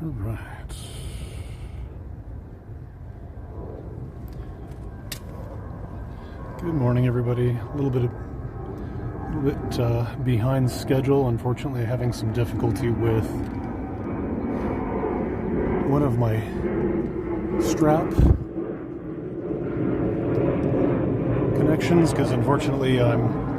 All right. Good morning, everybody. A little bit behind schedule. Unfortunately, having some difficulty with one of my strap connections, because unfortunately I'm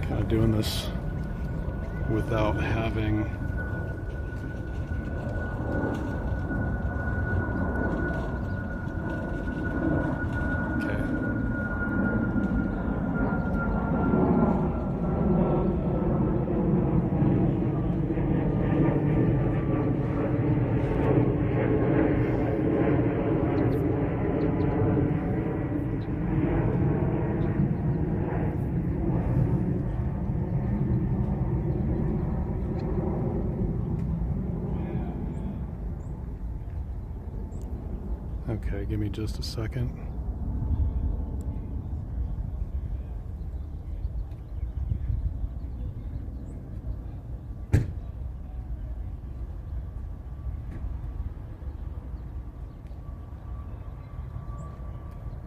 kind of doing this without having Okay, give me just a second.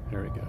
There we go.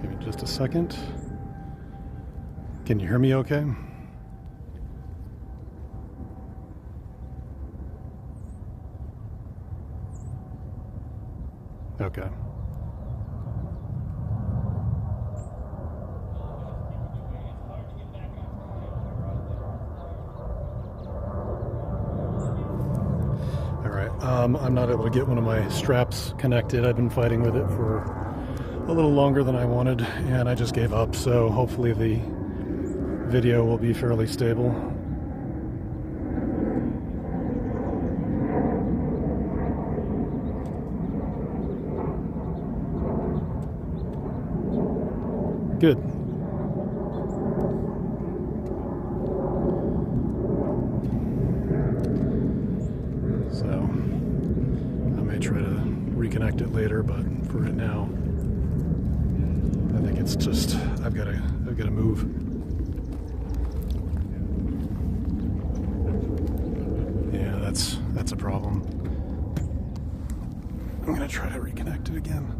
Give me just a second. Can you hear me okay? Okay. All right. I'm not able to get one of my straps connected. I've been fighting with it for a little longer than I wanted, and I just gave up, so hopefully the video will be fairly stable. Good. So I may try to reconnect it later, but for right now I think it's just I've got to move. Yeah, that's a problem. I'm gonna try to reconnect it again.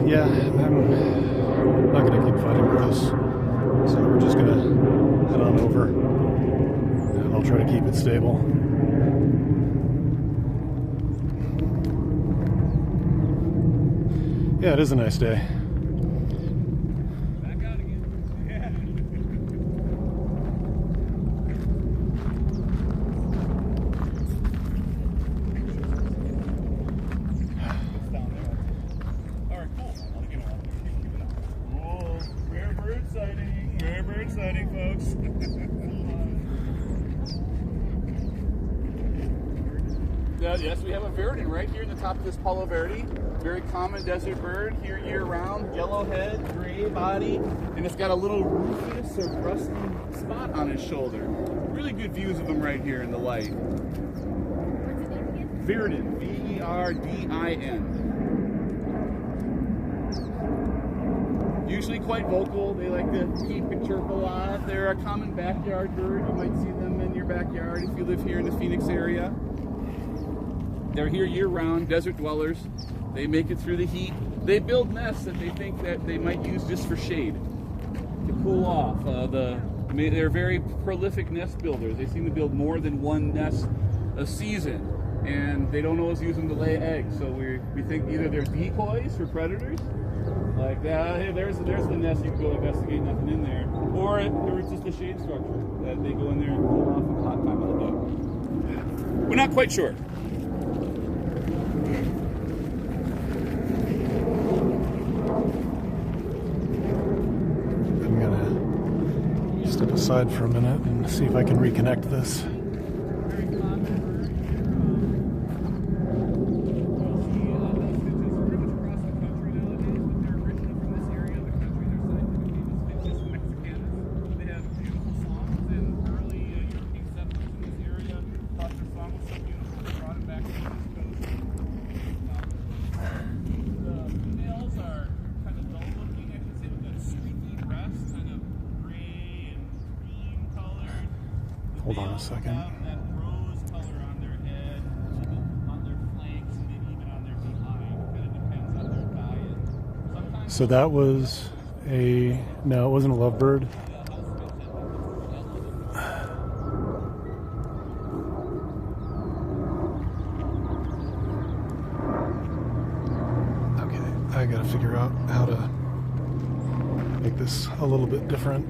Yeah, I'm not going to keep fighting with this, so we're just going to head on over, and I'll try to keep it stable. Yeah, it is a nice day. Back out again. Yeah. Rare bird sighting, folks. Yes, we have a verdin right here in the top of this Palo Verde. Very common desert bird here year-round. Yellow head, gray body, and it's got a little rufous or rusty spot on his shoulder. Really good views of him right here in the light. What's the name again? Verdin, V-E-R-D-I-N. Usually quite vocal. They like to keep and chirp a lot. They're a common backyard bird. You might see them in your backyard if you live here in the Phoenix area. They're here year-round, desert dwellers. They make it through the heat. They build nests that they think that they might use just for shade, to cool off. They're very prolific nest builders. They seem to build more than one nest a season, and they don't always use them to lay eggs. So we think either they're decoys for predators, like hey, there's the nest, you can go investigate, nothing in there, or it's just a shade structure that they go in there and cool off in the hot time of the day. We're not quite sure. Step aside for a minute and see if I can reconnect this. Hold on a second. So that was no, it wasn't a lovebird. Okay, I gotta figure out how to make this a little bit different.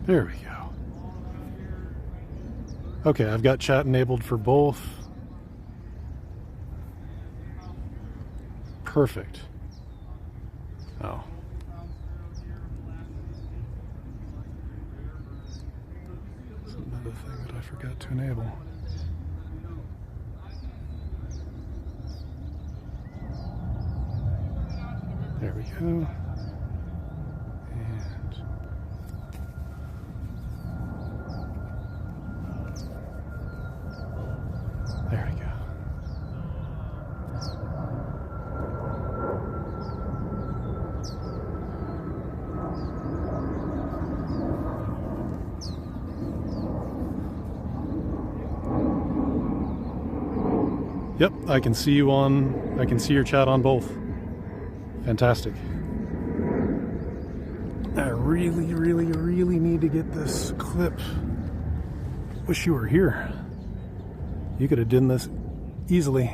There we go. Okay, I've got chat enabled for both. Perfect. Oh. That's another thing that I forgot to enable. There we go. There we go. Yep, I can see your chat on both. Fantastic. I really need to get this clip. Wish you were here. You could have done this easily.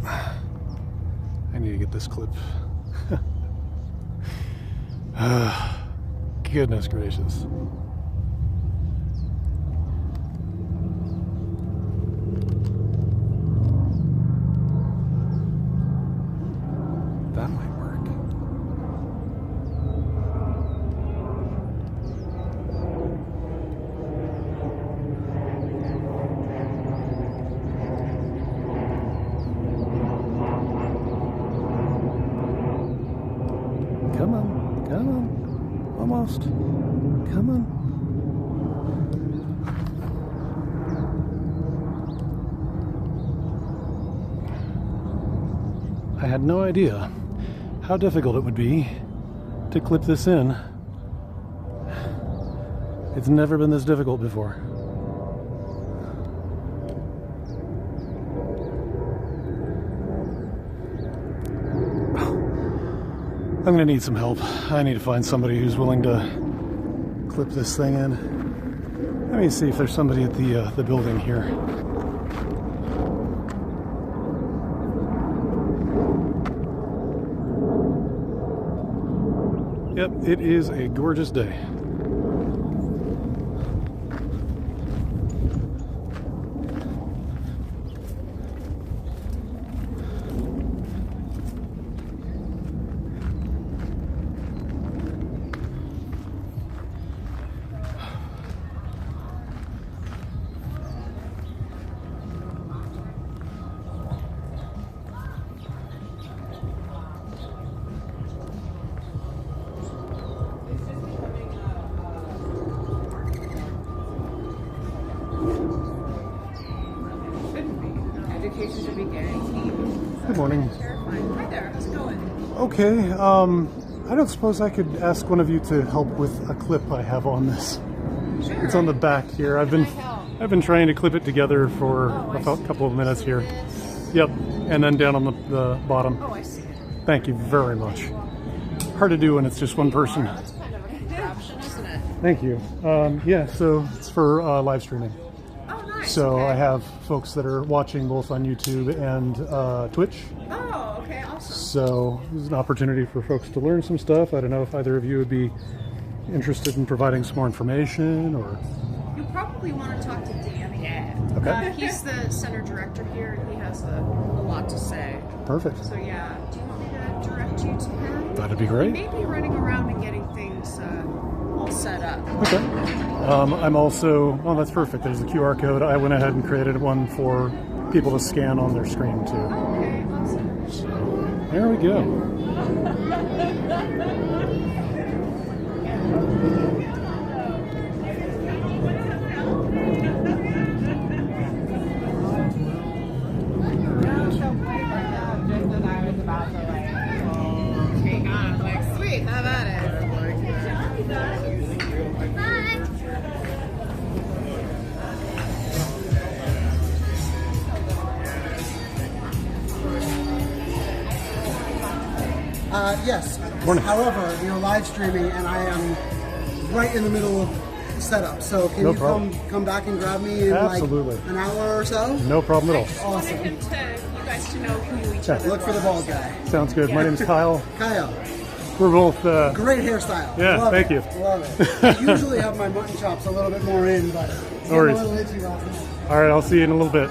I need to get this clip. Goodness gracious. That might work. Come on, almost, come on. I had no idea how difficult it would be to clip this in. It's never been this difficult before. I'm gonna need some help. I need to find somebody who's willing to clip this thing in. Let me see if there's somebody at the building here. Yep, it is a gorgeous day. morning. Terrifying. Hi there, how's it going? Okay, I don't suppose I could ask one of you to help with a clip I have on this. Sure. It's on the back here. I've been trying to clip it together for a couple of minutes here. Yep, and then down on the bottom. Oh, I see. Thank you very much. Hard to do when it's just one person. That's kind of a contraption, isn't it? Thank you. Yeah, so it's for live streaming. Oh, nice. So okay. I have folks that are watching both on YouTube and Twitch. Oh, okay, awesome. So this is an opportunity for folks to learn some stuff. I don't know if either of you would be interested in providing some more information or... You probably want to talk to Danny. Yeah. Okay. He's the center director here, and he has a lot to say. Perfect. So yeah, do you want me to direct you to him? That'd be great. He may be running around and getting things all set up. Okay. I'm also... Oh, that's perfect. There's the QR code. I went ahead and created one for people to scan on their screen too. Okay, awesome. So there we go. Sweet, how about it? Yes. Morning. However, we are live streaming, and I am right in the middle of setup. So can No you problem. come back and grab me in Absolutely. like an hour or so? No problem at all. Awesome. You guys to know who each Yeah. other Look for the bald guy. Sounds good. My name's Kyle. Kyle, We're both... great hairstyle. Yeah, Love thank it. you. Love it. I usually have my mutton chops a little bit more in, but it's getting a worries. little itchy last night. All right, I'll see you in a little bit.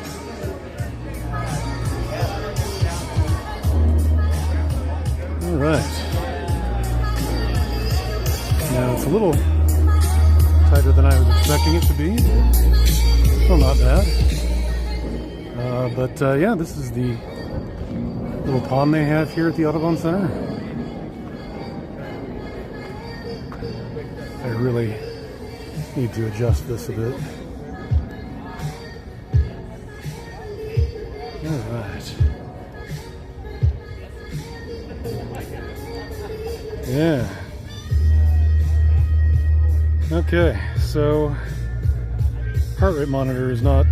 All right. Now it's a little tighter than I was expecting it to be. Still not bad. But yeah, this is the little pond they have here at the Audubon Center. I really need to adjust this a bit. All right. Yeah. Okay, so heart rate monitor is not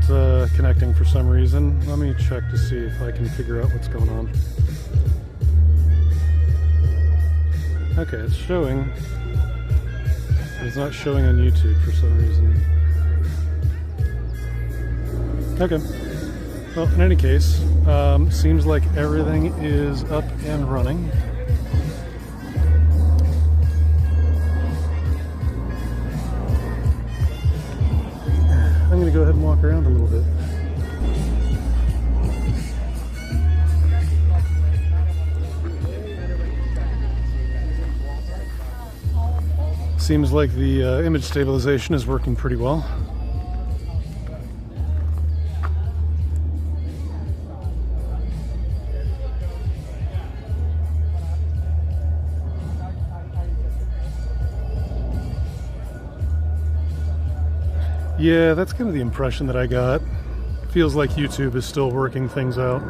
connecting for some reason. Let me check to see if I can figure out what's going on. Okay, it's showing. It's not showing on YouTube for some reason. Okay. Well, in any case, seems like everything is up and running. I'm going to go ahead and walk around a little bit. Seems like the image stabilization is working pretty well. Yeah, that's kind of the impression that I got. Feels like YouTube is still working things out.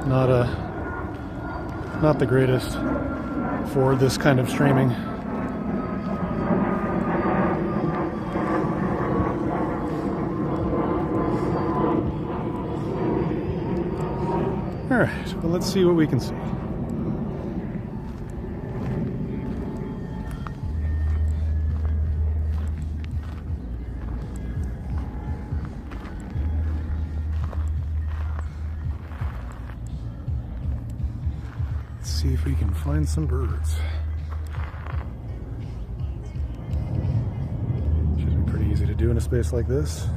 Not the greatest for this kind of streaming. All right, well, let's see what we can see. See if we can find some birds. Should be pretty easy to do in a space like this.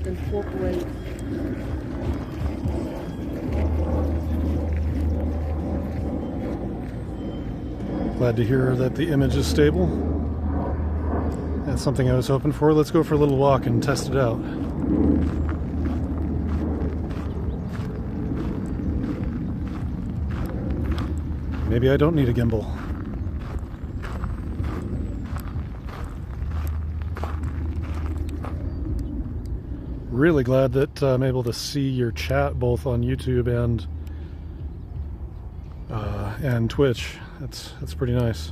Incorporate. Glad to hear that the image is stable. That's something I was hoping for. Let's go for a little walk and test it out. Maybe I don't need a gimbal. Really glad that I'm able to see your chat both on YouTube and Twitch. That's pretty nice.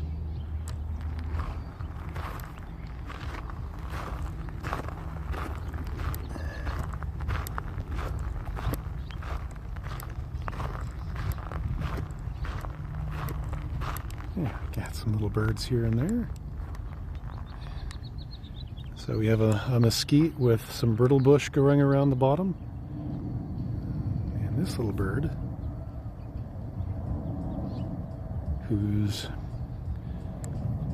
Yeah, got some little birds here and there. So we have a mesquite with some brittle bush growing around the bottom. And this little bird, who's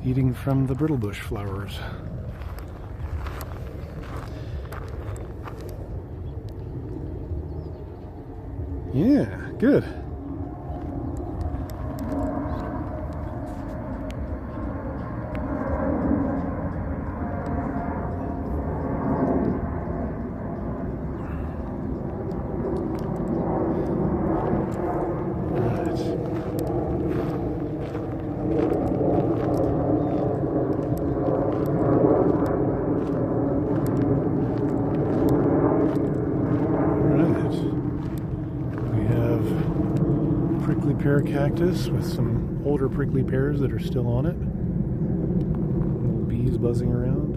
eating from the brittle bush flowers. Yeah, good. Pear cactus with some older prickly pears that are still on it. Little bees buzzing around.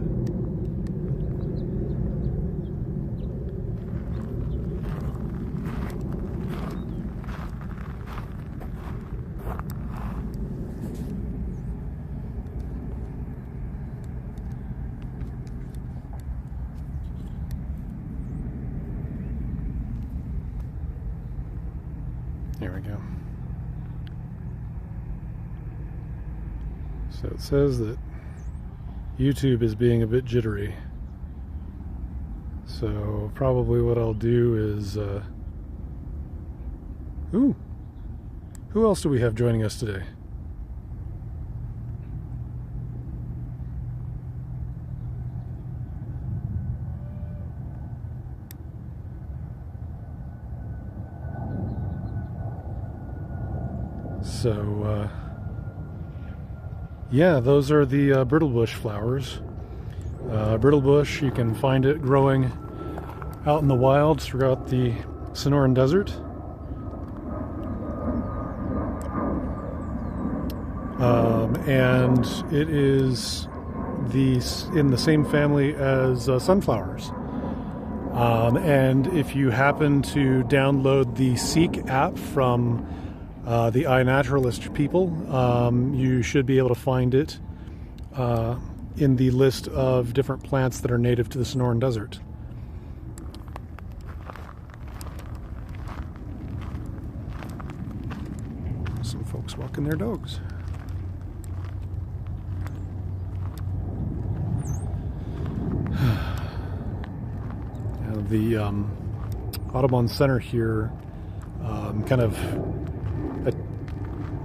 There we go. So it says that YouTube is being a bit jittery. So probably what I'll do is, ooh, who else do we have joining us today? So, yeah, those are the brittle bush flowers. Brittle bush, you can find it growing out in the wild throughout the Sonoran Desert. And it is in the same family as sunflowers. And if you happen to download the Seek app from the iNaturalist people, you should be able to find it in the list of different plants that are native to the Sonoran Desert. Some folks walking their dogs. The Audubon Center here kind of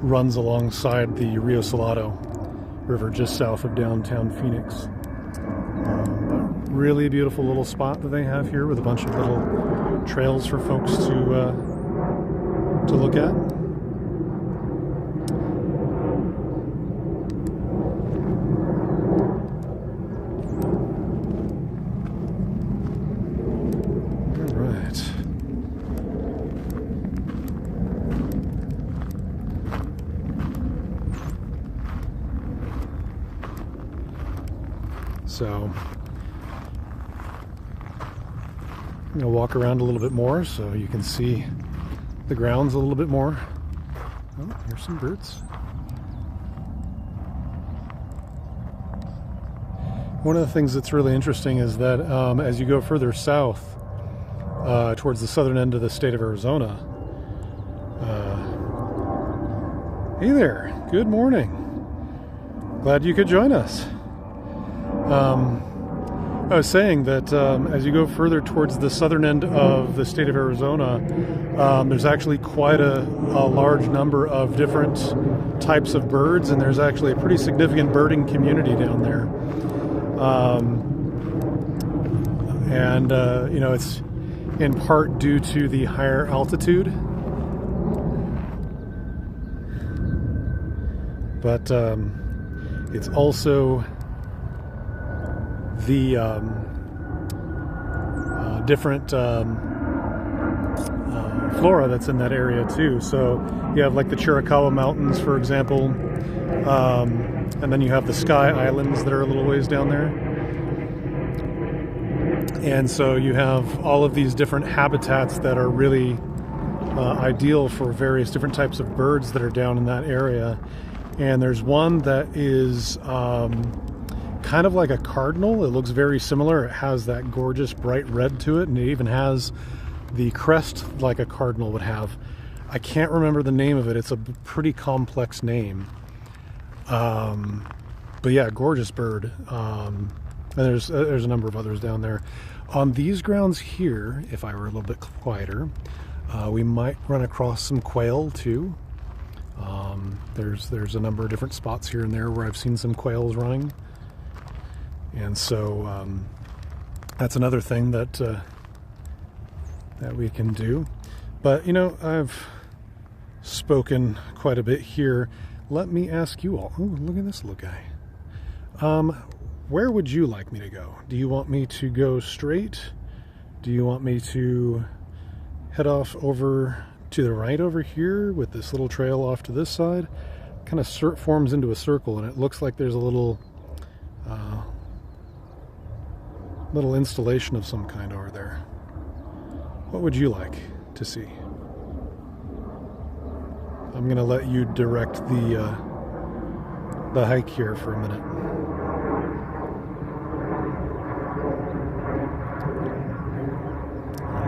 runs alongside the Rio Salado River just south of downtown Phoenix. But really beautiful little spot that they have here with a bunch of little trails for folks to look at. So I'm going to walk around a little bit more so you can see the grounds a little bit more. Oh, here's some birds. One of the things that's really interesting is that as you go further south towards the southern end of the state of Arizona, hey there, good morning. Glad you could join us. I was saying that as you go further towards the southern end of the state of Arizona, there's actually quite a large number of different types of birds, and there's actually a pretty significant birding community down there. You know, it's in part due to the higher altitude. but it's also the different flora that's in that area too. So you have like the Chiricahua Mountains, for example, and then you have the Sky Islands that are a little ways down there. And so you have all of these different habitats that are really ideal for various different types of birds that are down in that area. And there's one that is kind of like a cardinal. It looks very similar. It has that gorgeous bright red to it, and it even has the crest like a cardinal would have. I can't remember the name of it. It's a pretty complex name. But yeah, gorgeous bird. And there's a number of others down there. On these grounds here, if I were a little bit quieter, we might run across some quail too. There's a number of different spots here and there where I've seen some quails running. And so that's another thing that that we can do. But you know, I've spoken quite a bit here. Let me ask you all. Ooh, look at this little guy. Where would you like me to go? Do you want me to go straight? Do you want me to head off over to the right over here with this little trail off to this side? Kind of forms into a circle, and it looks like there's a little little installation of some kind over there. What would you like to see? I'm gonna let you direct the hike here for a minute.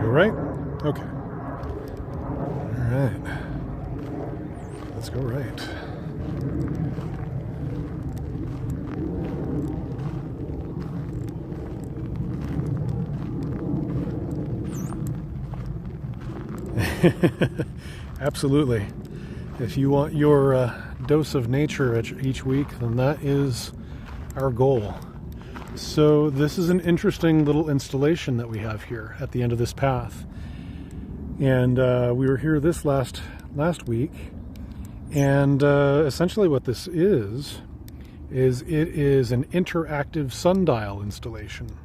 Go right? Okay. All right. Let's go right. Absolutely. If you want your dose of nature each week, then that is our goal. So this is an interesting little installation that we have here at the end of this path. And we were here this last week, and essentially what this is it is an interactive sundial installation.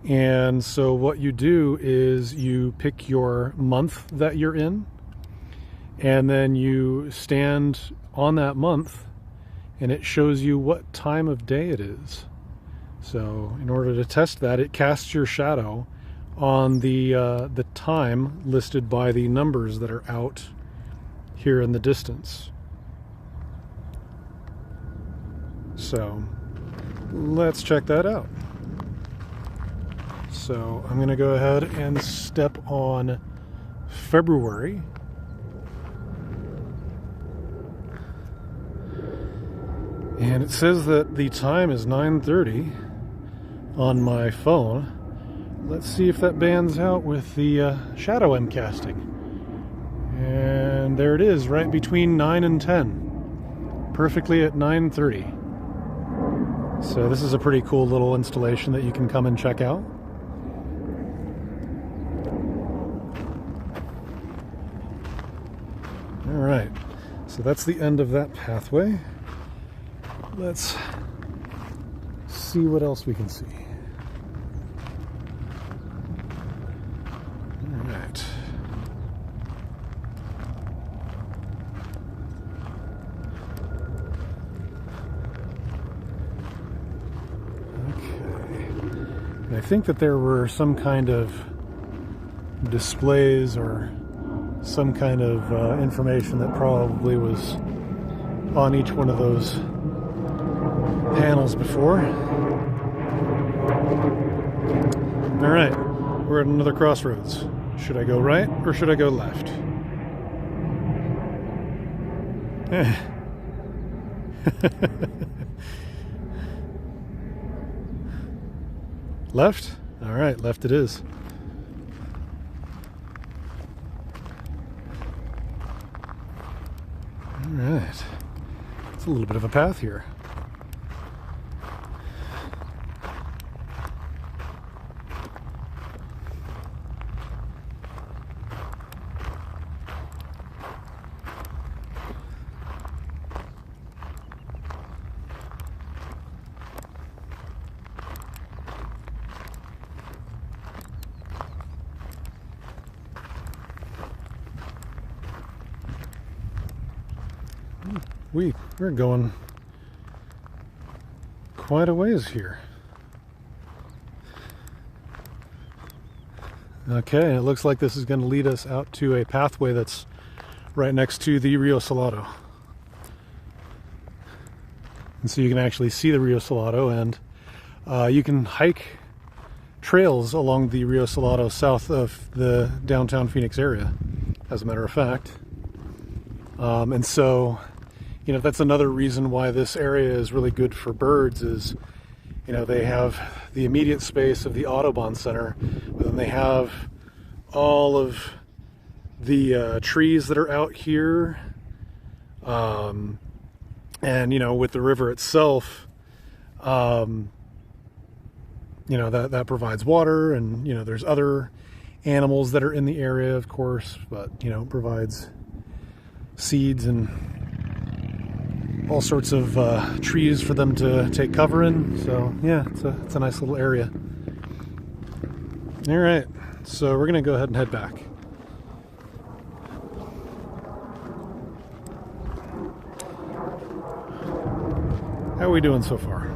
And so what you do is you pick your month that you're in, and then you stand on that month, and it shows you what time of day it is. So in order to test that, it casts your shadow on the time listed by the numbers that are out here in the distance. So let's check that out. So I'm going to go ahead and step on February. And it says that the time is 9:30 on my phone. Let's see if that bands out with the shadow I'm casting. And there it is, right between 9 and 10. Perfectly at 9:30. So this is a pretty cool little installation that you can come and check out. All right, so that's the end of that pathway. Let's see what else we can see. All right. Okay. And I think that there were some kind of displays or some kind of information that probably was on each one of those panels before. All right, we're at another crossroads. Should I go right or should I go left? Left? All right, left it is. All right, it's a little bit of a path here. we're going quite a ways here. Okay, it looks like this is going to lead us out to a pathway that's right next to the Rio Salado. And so you can actually see the Rio Salado, and you can hike trails along the Rio Salado south of the downtown Phoenix area, as a matter of fact. And so, you know, that's another reason why this area is really good for birds is, you know, they have the immediate space of the Audubon Center, but then they have all of the trees that are out here. And, you know, with the river itself, you know, that provides water, and, you know, there's other animals that are in the area, of course, but, you know, provides seeds and all sorts of trees for them to take cover in. So yeah, it's a nice little area. All right, so we're gonna go ahead and head back. How are we doing so far?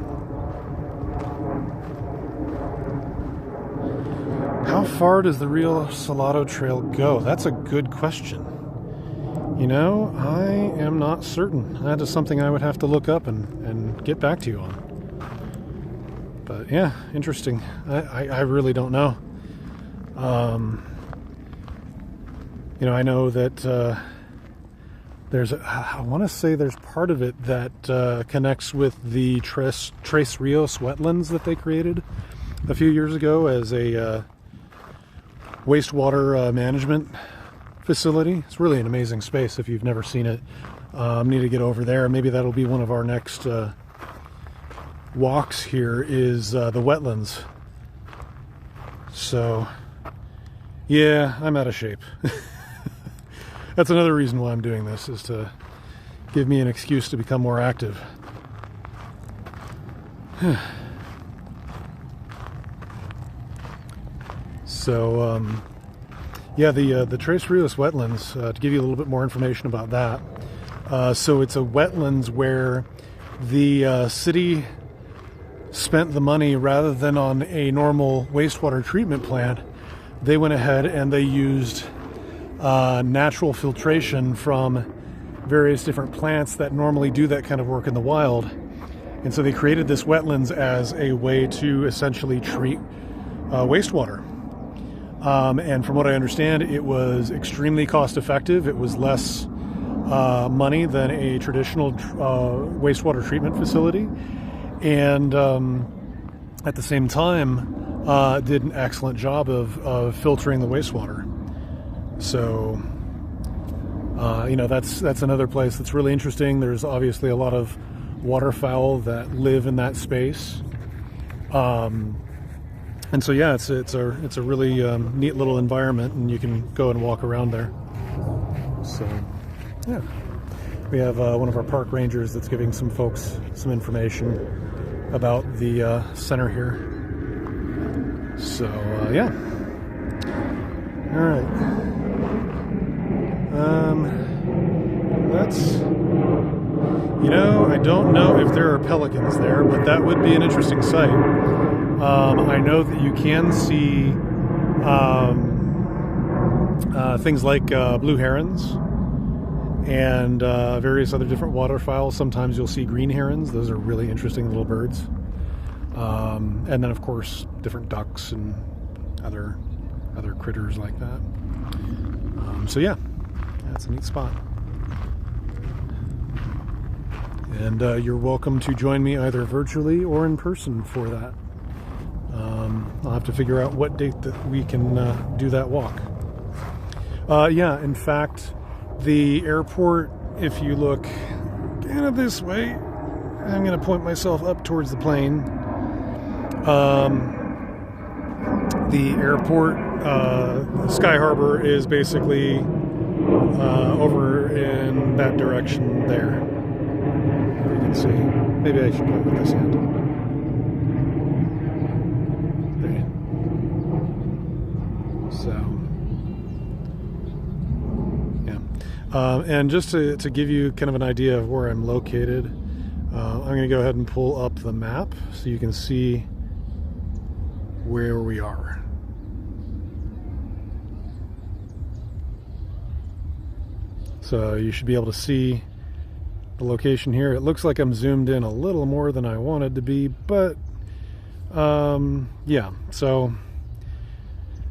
How far does the Rio Salado Trail go? That's a good question. You know, I am not certain. That is something I would have to look up and get back to you on. But yeah, interesting. I really don't know. You know, I know that there's, I want to say there's part of it that connects with the Tres Rios wetlands that they created a few years ago as a wastewater management facility. It's really an amazing space if you've never seen it. Need to get over there. Maybe that'll be one of our next walks here is the wetlands. So yeah, I'm out of shape. That's another reason why I'm doing this, is to give me an excuse to become more active. So yeah, the Tres Rios wetlands, to give you a little bit more information about that. So it's a wetlands where the city spent the money rather than on a normal wastewater treatment plant. They went ahead and they used natural filtration from various different plants that normally do that kind of work in the wild. And so they created this wetlands as a way to essentially treat wastewater. And from what I understand, it was extremely cost effective. It was less money than a traditional wastewater treatment facility. And at the same time, did an excellent job of filtering the wastewater. So, you know, that's another place that's really interesting. There's obviously a lot of waterfowl that live in that space. And so, yeah, it's a really neat little environment, and you can go and walk around there. So, yeah, we have one of our park rangers that's giving some folks some information about the center here. So, yeah. All right. That's, you know, I don't know if there are pelicans there, but that would be an interesting sight. I know that you can see things like blue herons and various other different waterfowl. Sometimes you'll see green herons. Those are really interesting little birds. And then, of course, different ducks and other critters like that. So yeah, that's a neat spot. And you're welcome to join me either virtually or in person for that. I'll have to figure out what date that we can do that walk. Yeah, in fact, the airport, if you look kind of this way, I'm going to point myself up towards the plane. The airport, Sky Harbor, is basically over in that direction there. You can see. Maybe I should point with this hand. There. So, And just to give you kind of an idea of where I'm located, I'm going to go ahead and pull up the map so you can see where we are. So you should be able to see the location here. It looks like I'm zoomed in a little more than I wanted to be, but yeah, so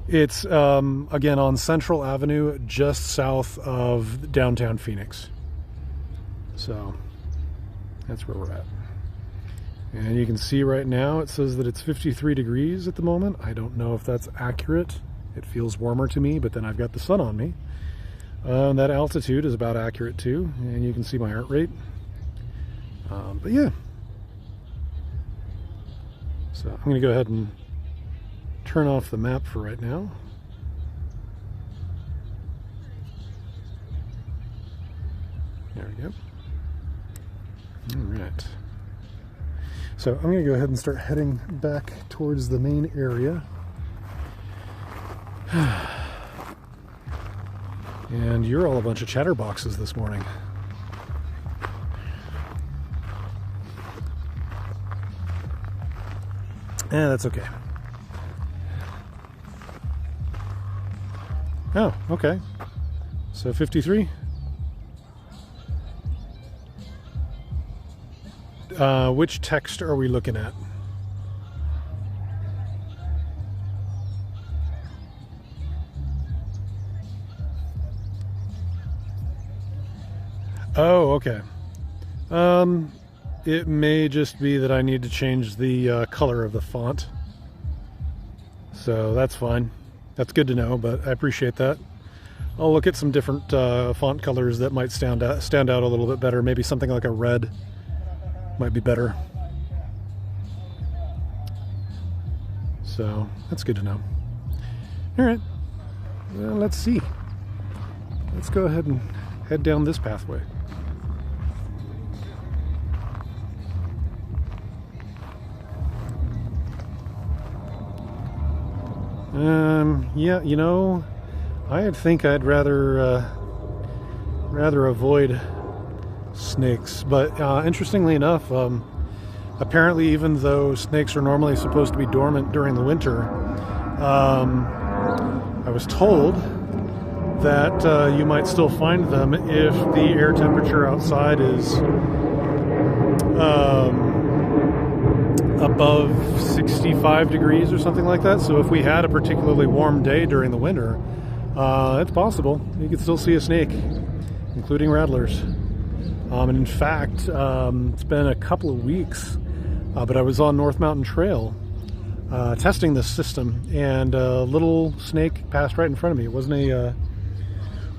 it's again on Central Avenue, just south of downtown Phoenix. So that's where we're at. And you can see right now it says that it's 53 degrees at the moment. I don't know if that's accurate. It feels warmer to me, but then I've got the sun on me. That altitude is about accurate too, and you can see my heart rate. But yeah. So I'm going to go ahead and turn off the map for right now. There we go. All right. So I'm going to go ahead and start heading back towards the main area. And you're all a bunch of chatterboxes this morning. Yeah, that's okay. Oh, okay. So 53. Which text are we looking at? Oh, okay. It may just be that I need to change the color of the font. So that's fine. That's good to know, but I appreciate that. I'll look at some different font colors that might stand out a little bit better. Maybe something like a red might be better. So that's good to know. All right. Well, let's see. Let's go ahead and head down this pathway. Yeah, you know, I think I'd rather avoid snakes, but interestingly enough, apparently even though snakes are normally supposed to be dormant during the winter, I was told that you might still find them if the air temperature outside is above 65 degrees or something like that. So if we had a particularly warm day during the winter, it's possible you could still see a snake, including rattlers. And in fact, it's been a couple of weeks, but I was on North Mountain Trail testing this system, and a little snake passed right in front of me. It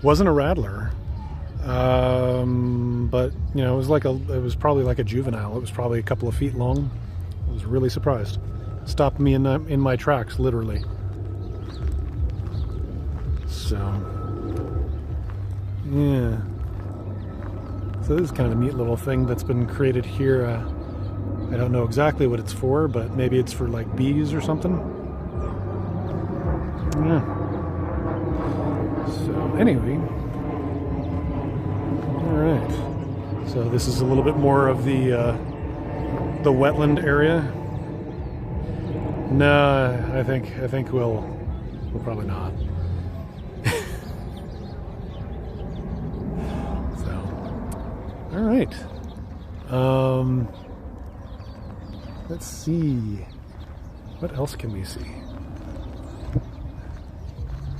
wasn't a rattler, but you know, it was probably like a juvenile. It was probably a couple of feet long. I was really surprised. Stopped me in my tracks, literally. So yeah. So this is kind of a neat little thing that's been created here. I don't know exactly what it's for, but maybe it's for like bees or something. Yeah. So anyway, all right. So this is a little bit more of the wetland area. No, I think we'll probably not. All right. Let's see. What else can we see?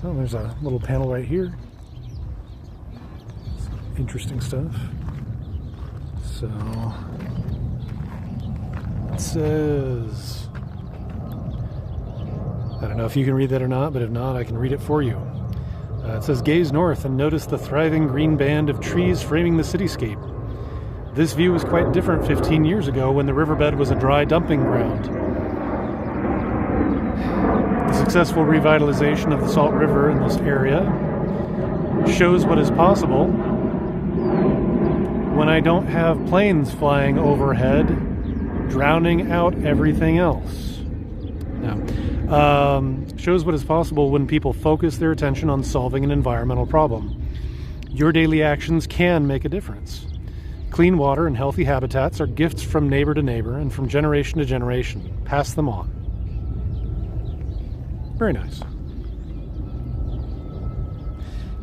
Oh, there's a little panel right here. Some interesting stuff. So it says, I don't know if you can read that or not, but if not, I can read it for you. It says, gaze north and notice the thriving green band of trees framing the cityscape. This view was quite different 15 years ago when the riverbed was a dry dumping ground. The successful revitalization of the Salt River in this area shows what is possible when I don't have planes flying overhead, drowning out everything else. Now, shows what is possible when people focus their attention on solving an environmental problem. Your daily actions can make a difference. Clean water and healthy habitats are gifts from neighbor to neighbor and from generation to generation. Pass them on. Very nice.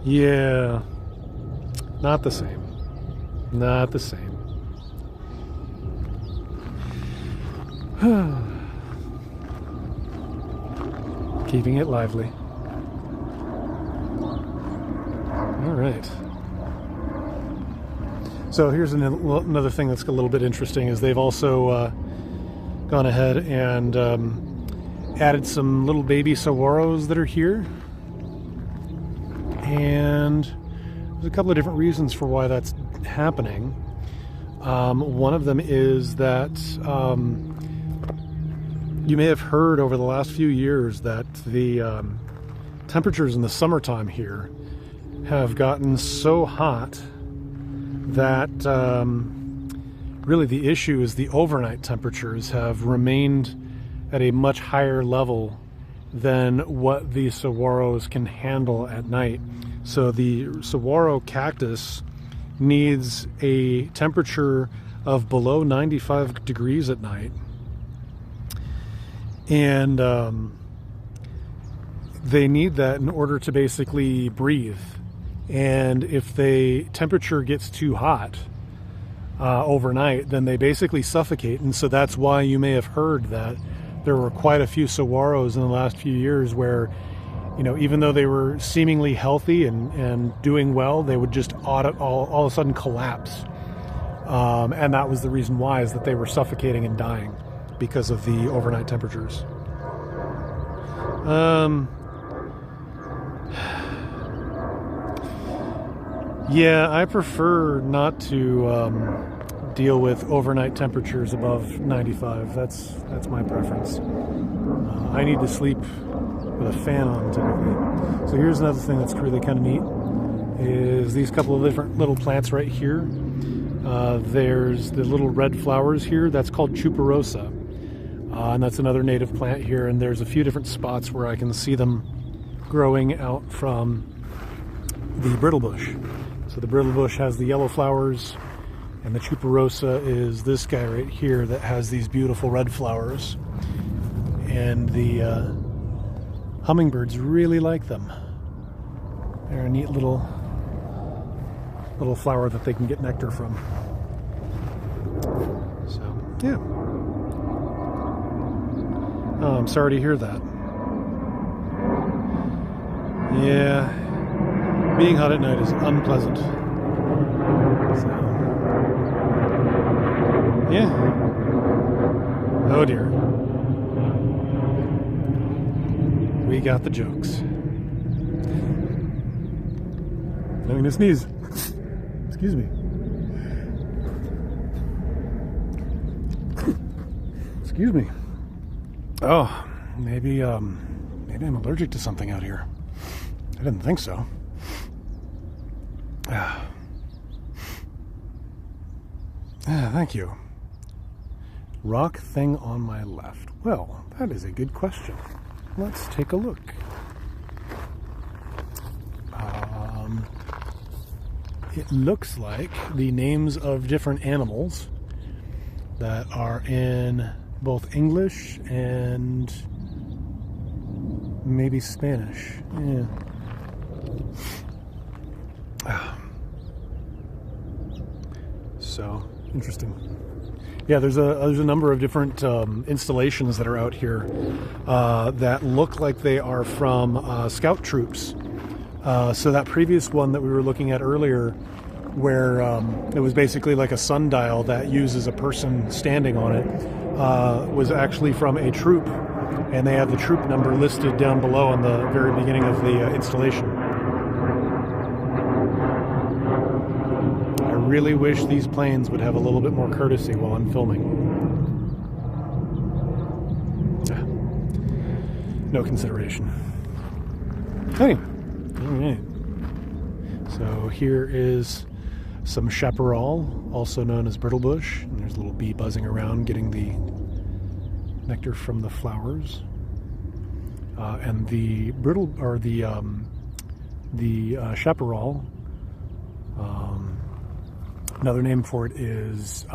Yeah, not the same. Not the same. Keeping it lively. All right. So here's another thing that's a little bit interesting is they've also gone ahead and added some little baby saguaros that are here. And there's a couple of different reasons for why that's happening. One of them is that you may have heard over the last few years that the temperatures in the summertime here have gotten so hot that really the issue is the overnight temperatures have remained at a much higher level than what the saguaros can handle at night. So the saguaro cactus needs a temperature of below 95 degrees at night. And they need that in order to basically breathe. And if the temperature gets too hot overnight, then they basically suffocate. And so that's why you may have heard that there were quite a few saguaros in the last few years where, you know, even though they were seemingly healthy and doing well, they would just all of a sudden collapse. And that was the reason why, is that they were suffocating and dying because of the overnight temperatures. Yeah, I prefer not to deal with overnight temperatures above 95. That's my preference. I need to sleep with a fan on typically. So here's another thing that's really kind of neat, is these couple of different little plants right here. There's the little red flowers here. That's called tuberosa. And that's another native plant here. And there's a few different spots where I can see them growing out from the brittlebush. So the brittlebush has the yellow flowers, and the tuberosa is this guy right here that has these beautiful red flowers. And the hummingbirds really like them. They're a neat little flower that they can get nectar from. So, yeah. Oh, I'm sorry to hear that. Yeah, being hot at night is unpleasant. So, yeah. Oh dear. We got the jokes. I'm going to sneeze. Excuse me. Excuse me. Oh, maybe I'm allergic to something out here. I didn't think so. Thank you. Rock thing on my left. Well, that is a good question. Let's take a look. It looks like the names of different animals that are in both English and maybe Spanish. Yeah. So interesting. Yeah, there's a number of different installations that are out here that look like they are from scout troops. So that previous one that we were looking at earlier, where it was basically like a sundial that uses a person standing on it, was actually from a troop, and they have the troop number listed down below on the very beginning of the installation. I really wish these planes would have a little bit more courtesy while I'm filming. No consideration. Anyway. Alright, so here is some chaparral, also known as brittlebush, and there's a little bee buzzing around getting the nectar from the flowers. And the chaparral Another name for it is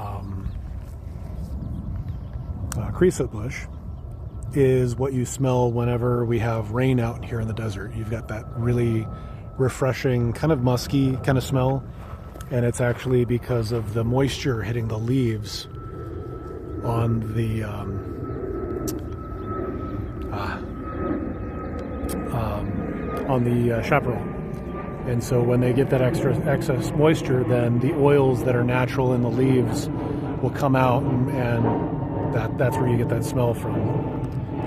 creosote bush. Is what you smell whenever we have rain out here in the desert. You've got that really refreshing, kind of musky kind of smell, and it's actually because of the moisture hitting the leaves on the chaparral. And so when they get that excess moisture, then the oils that are natural in the leaves will come out, and that's where you get that smell from.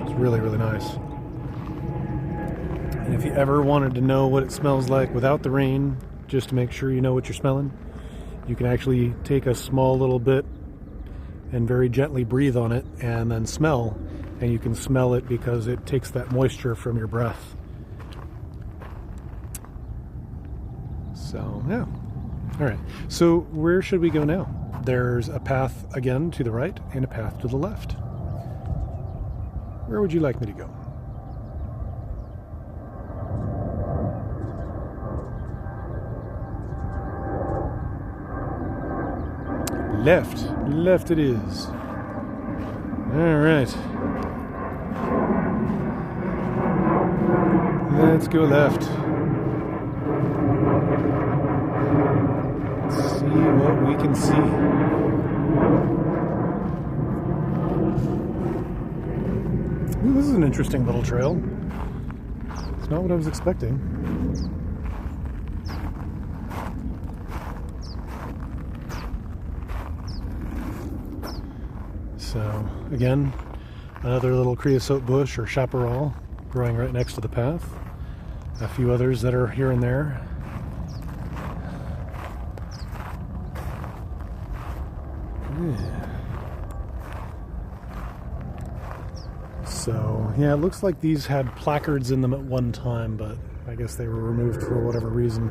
It's really, really nice. And if you ever wanted to know what it smells like without the rain, just to make sure you know what you're smelling, you can actually take a small little bit and very gently breathe on it and then smell, and you can smell it because it takes that moisture from your breath. So, yeah. All right. So where should we go now? There's a path again to the right and a path to the left. Where would you like me to go? Left. Left it is. All right. Let's go left. Let's see what we can see. Ooh, this is an interesting little trail. It's not what I was expecting. So, again, another little creosote bush or chaparral growing right next to the path. A few others that are here and there. Yeah. So, yeah, it looks like these had placards in them at one time, but I guess they were removed for whatever reason.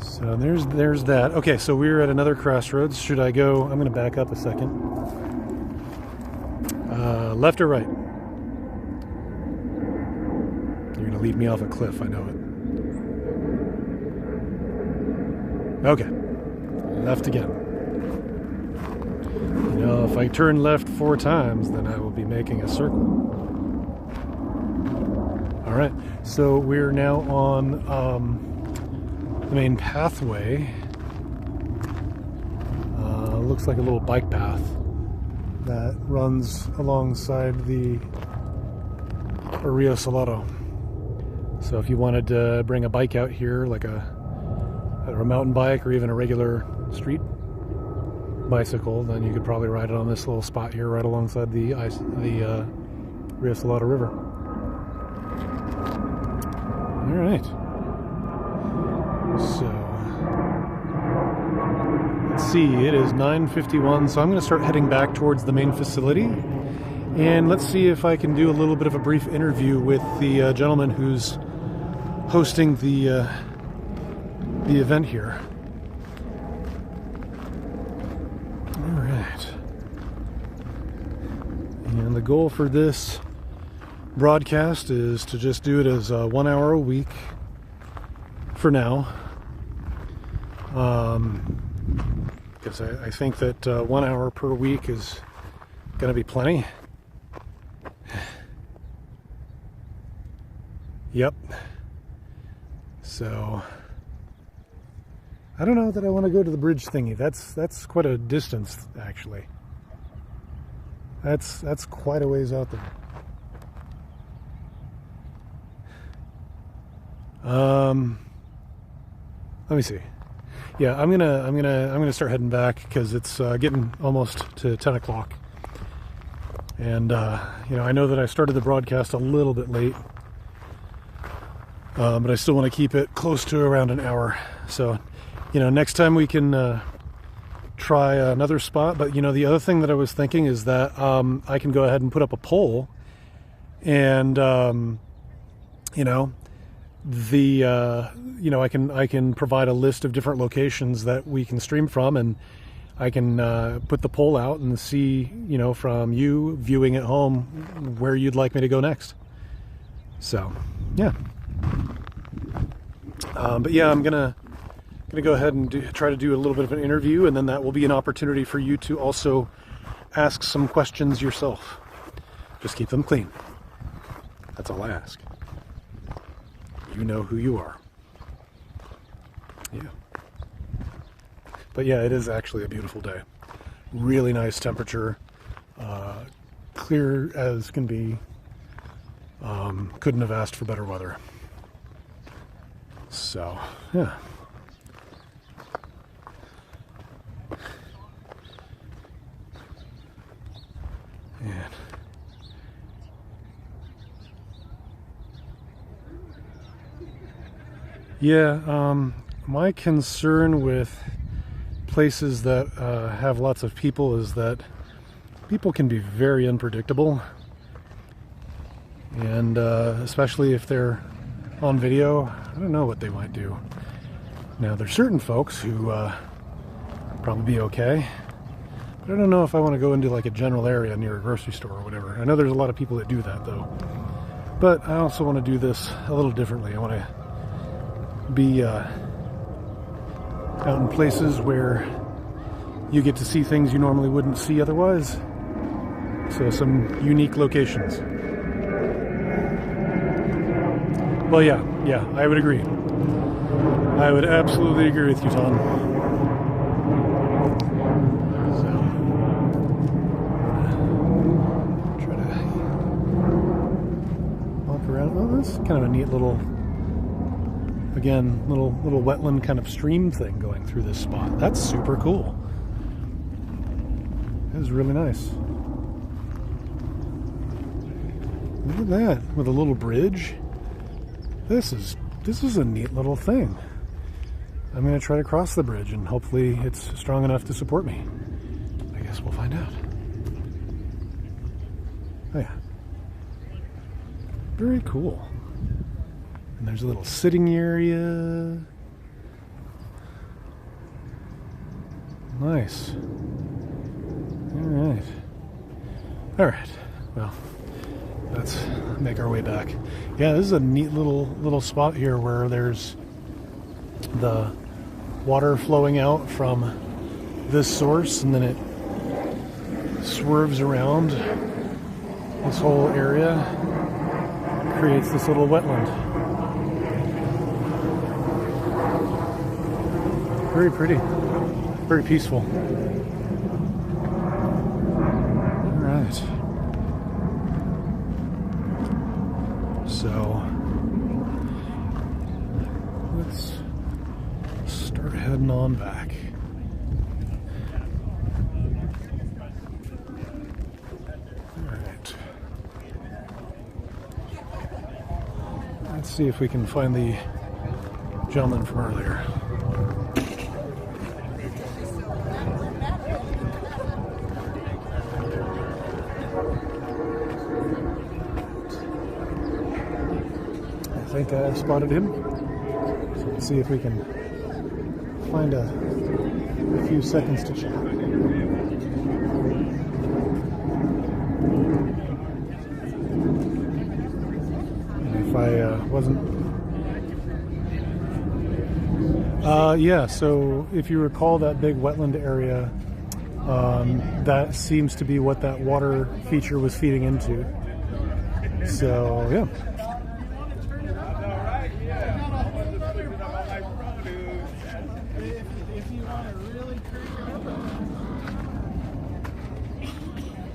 So there's that. Okay, so we're at another crossroads. Should I go? I'm going to back up a second. Left or right? You're going to lead me off a cliff, I know it. Okay. Left again. You know, if I turn left 4 times, then I will be making a circle. All right. So we're now on the main pathway. Looks like a little bike path that runs alongside the Rio Salado. So if you wanted to bring a bike out here, like a mountain bike or even a regular street bicycle, then you could probably ride it on this little spot here right alongside the Rio Salado River. All right. So let's see, it is 9:51, so I'm going to start heading back towards the main facility, and let's see if I can do a little bit of a brief interview with the gentleman who's hosting the event here. All right. And the goal for this broadcast is to just do it as 1 hour a week for now. Because I think that 1 hour per week is going to be plenty. Yep. So I don't know that I want to go to the bridge thingy. That's quite a distance, actually. That's quite a ways out there. Let me see. Yeah, I'm gonna start heading back because it's getting almost to 10 o'clock, and you know, I know that I started the broadcast a little bit late, but I still want to keep it close to around an hour. So, you know, next time we can try another spot. But you know, the other thing that I was thinking is that I can go ahead and put up a poll, and you know, you know, I can provide a list of different locations that we can stream from, and I can put the poll out and see, you know, from you viewing at home where you'd like me to go next. So, yeah. But yeah, I'm gonna going to go ahead and try to do a little bit of an interview, and then that will be an opportunity for you to also ask some questions yourself. Just keep them clean. That's all I ask. You know who you are. Yeah. But yeah, it is actually a beautiful day. Really nice temperature. Clear as can be. Couldn't have asked for better weather. So, yeah. And yeah, my concern with places that have lots of people is that people can be very unpredictable, and especially if they're on video, I don't know what they might do. Now, there's certain folks who probably be okay, but I don't know if I want to go into like a general area near a grocery store or whatever. I know there's a lot of people that do that though, but I also want to do this a little differently. I want to be out in places where you get to see things you normally wouldn't see otherwise. So some unique locations. Well, yeah, I would agree. I would absolutely agree with you, Tom. So, try to walk around. Oh, that's kind of a neat little, again, little wetland kind of stream thing going through this spot. That's super cool. That is really nice. Look at that, with a little bridge. This is a neat little thing. I'm going to try to cross the bridge, and hopefully it's strong enough to support me. I guess we'll find out. Oh yeah. Very cool. And there's a little sitting area. Nice. Alright. Alright. Well, let's make our way back. Yeah, this is a neat little spot here where there's the water flowing out from this source, and then it swerves around this whole area, creates this little wetland. Very pretty, very peaceful. All right. So let's start heading on back. All right. Let's see if we can find the gentleman from earlier. I think I spotted him. So let's see if we can find a few seconds to chat. And if I wasn't... yeah, so if you recall that big wetland area, that seems to be what that water feature was feeding into. So, yeah.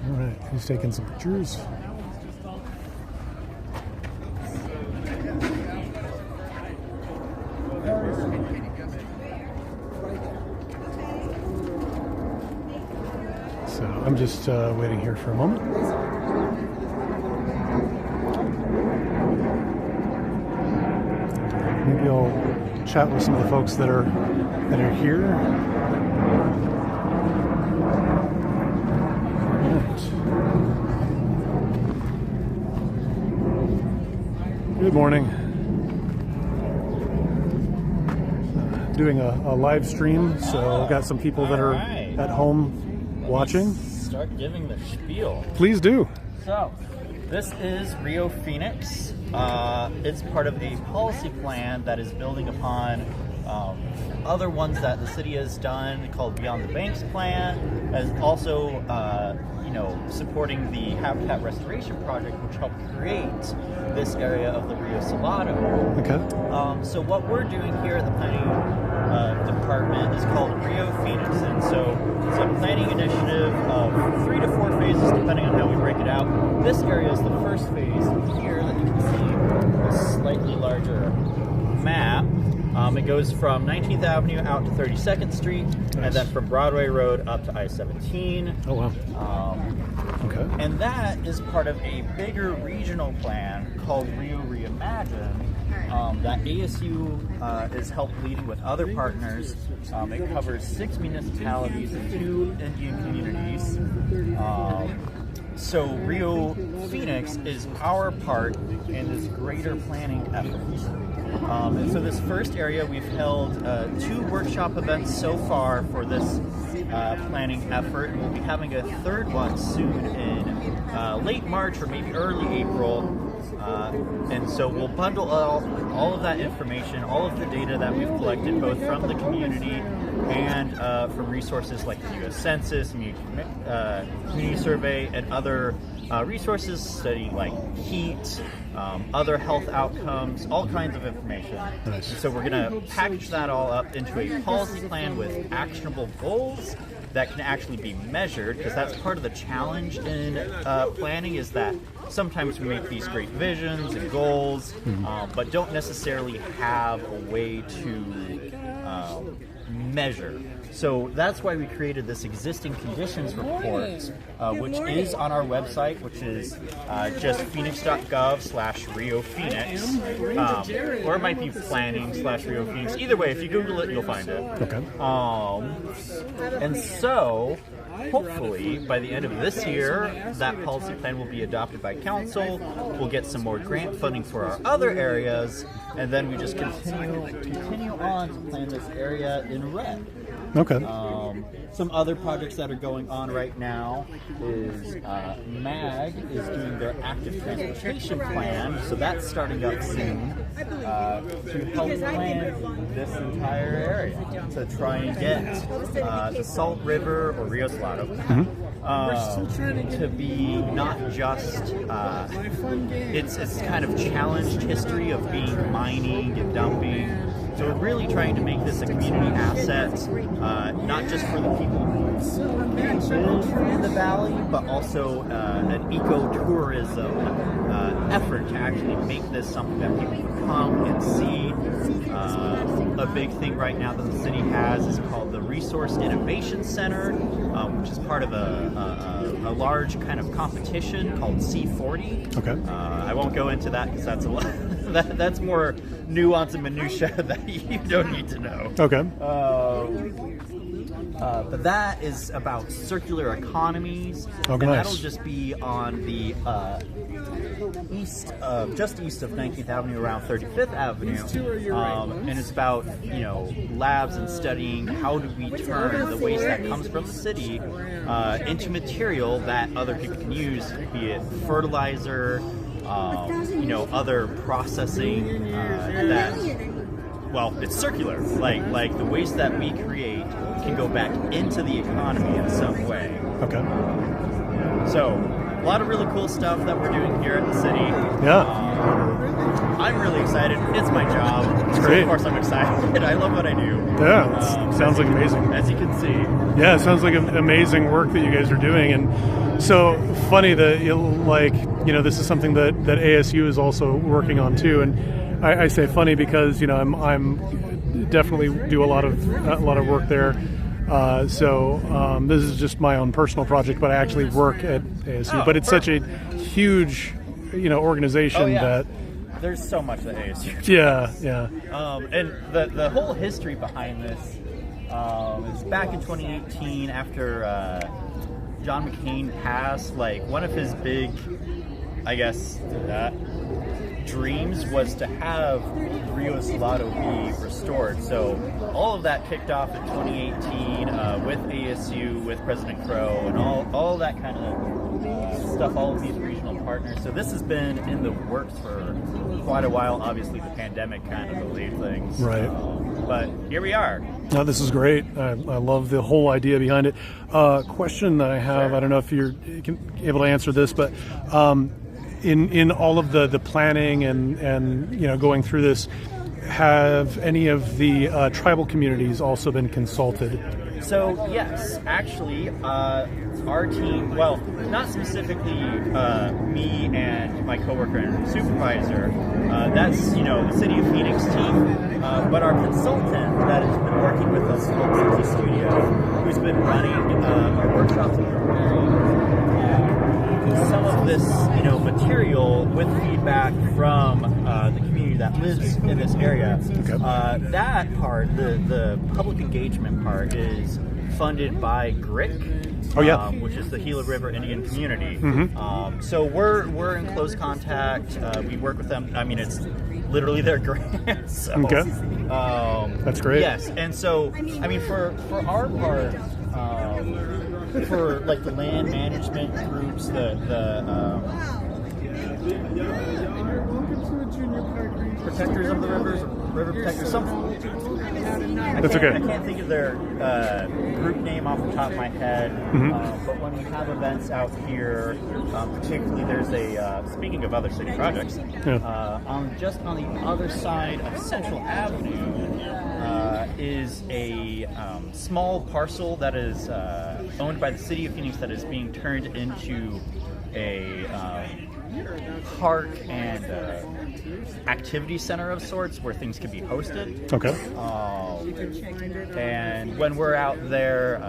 Alright, he's taking some pictures. So I'm just waiting here for a moment. Maybe I'll chat with some of the folks that are here. Good morning. Doing a live stream, so I've got some people that are at home watching. Start giving the spiel. Please do. So, this is Rio Phoenix. It's part of the policy plan that is building upon Other ones that the city has done called Beyond the Banks Plan, as also supporting the Habitat Restoration Project, which helped create this area of the Rio Salado. Okay. So what we're doing here at the planning department is called Rio Phoenix, and so it's a planning initiative of 3 to 4 phases depending on how we break it out. This area is the first phase here that you can see, a slightly larger map. It goes from 19th Avenue out to 32nd Street, and then from Broadway Road up to I-17. Oh, wow. Okay. And that is part of a bigger regional plan called Rio Reimagine that ASU is helped leading with other partners. It covers 6 municipalities and 2 Indian communities. So Rio Phoenix is our part in this greater planning effort. And so this first area, we've held 2 workshop events so far for this planning effort. We'll be having a third one soon in late March or maybe early April. And so we'll bundle all of that information, all of the data that we've collected, both from the community and from resources like the U.S. Census, Community Survey, and other resources, study like heat, other health outcomes, all kinds of information. Nice. And so we're going to package that all up into a policy plan with actionable goals that can actually be measured, because that's part of the challenge in planning, is that sometimes we make these great visions and goals, but don't necessarily have a way to measure. So that's why we created this existing conditions report, which is on our website, which is just phoenix.gov/Rio Phoenix, or it might be planning/Rio Phoenix. Either way, if you Google it, you'll find it. Okay. And so, hopefully, by the end of this year, that policy plan will be adopted by council. We'll get some more grant funding for our other areas, and then we just continue on to plan this area in red. Okay. Some other projects that are going on right now is MAG is doing their active transportation plan, so that's starting up soon to help plan this entire area to try and get the Salt River or Rio Salado to be not just it's kind of challenged history of being mining and dumping. So we're really trying to make this a community asset, not just for the people who live in the valley, but also an ecotourism effort to actually make this something that people can come and see. A big thing right now that the city has is called the Resource Innovation Center, which is part of a large kind of competition called C40. Okay. I won't go into that because that's a lot. That's more nuance and minutia that you don't need to know. Okay. But that is about circular economies, Oh, and nice. that'll just be on the just east of 19th Avenue, around 35th Avenue, and it's about labs and studying how do we turn the waste that comes from the city into material that other people can use, be it fertilizer. Other processing it's circular. Like the waste that we create can go back into the economy in some way. Okay. So, a lot of really cool stuff that we're doing here at the city. Yeah. I'm really excited. It's my job. It's great. So of course I'm excited. I love what I do. Yeah. Sounds like amazing. As you can see. Yeah, it sounds like amazing work that you guys are doing, and so funny that this is something that ASU is also working on too. And I say funny because I'm definitely do a lot of work there. So this is just my own personal project, but I actually work at ASU. But it's such a huge organization that. There's so much that ASU. Yeah. And the whole history behind this is back in 2018 after John McCain passed. Like one of his big, I guess, dreams was to have Rio Salado be restored. So all of that kicked off in 2018 with ASU, with President Crow, and all that kind of stuff, all of these regional partners. So this has been in the works for quite a while. Obviously, the pandemic kind of delayed things. Right. But here we are. No, this is great. I love the whole idea behind it. Question that I have, Sure. I don't know if you're able to answer this, but in all of the planning and going through this, have any of the tribal communities also been consulted? So yes, actually, our team, well, not specifically me and my coworker and supervisor, that's, the City of Phoenix team, but our consultant that has been working with us, Hope City Studio, who's been running our workshops and preparing some of this, material with feedback from the community that lives in this area. Okay. That part, the public engagement part, is funded by GRIC, Oh, yeah. which is the Gila River Indian Community. Mm-hmm. So we're in close contact. We work with them. I mean, it's literally their grant. So, Okay. That's great. Yes, and so I mean, for our part, for like the land management groups, protectors of the rivers, river protectors, something. That's okay. I can't think of their group name off the top of my head, but when we have events out here, particularly there's a, speaking of other city projects, just on the other side of Central Avenue is a small parcel that is owned by the City of Phoenix that is being turned into a park and activity center of sorts where things can be hosted. Okay. And when we're out there,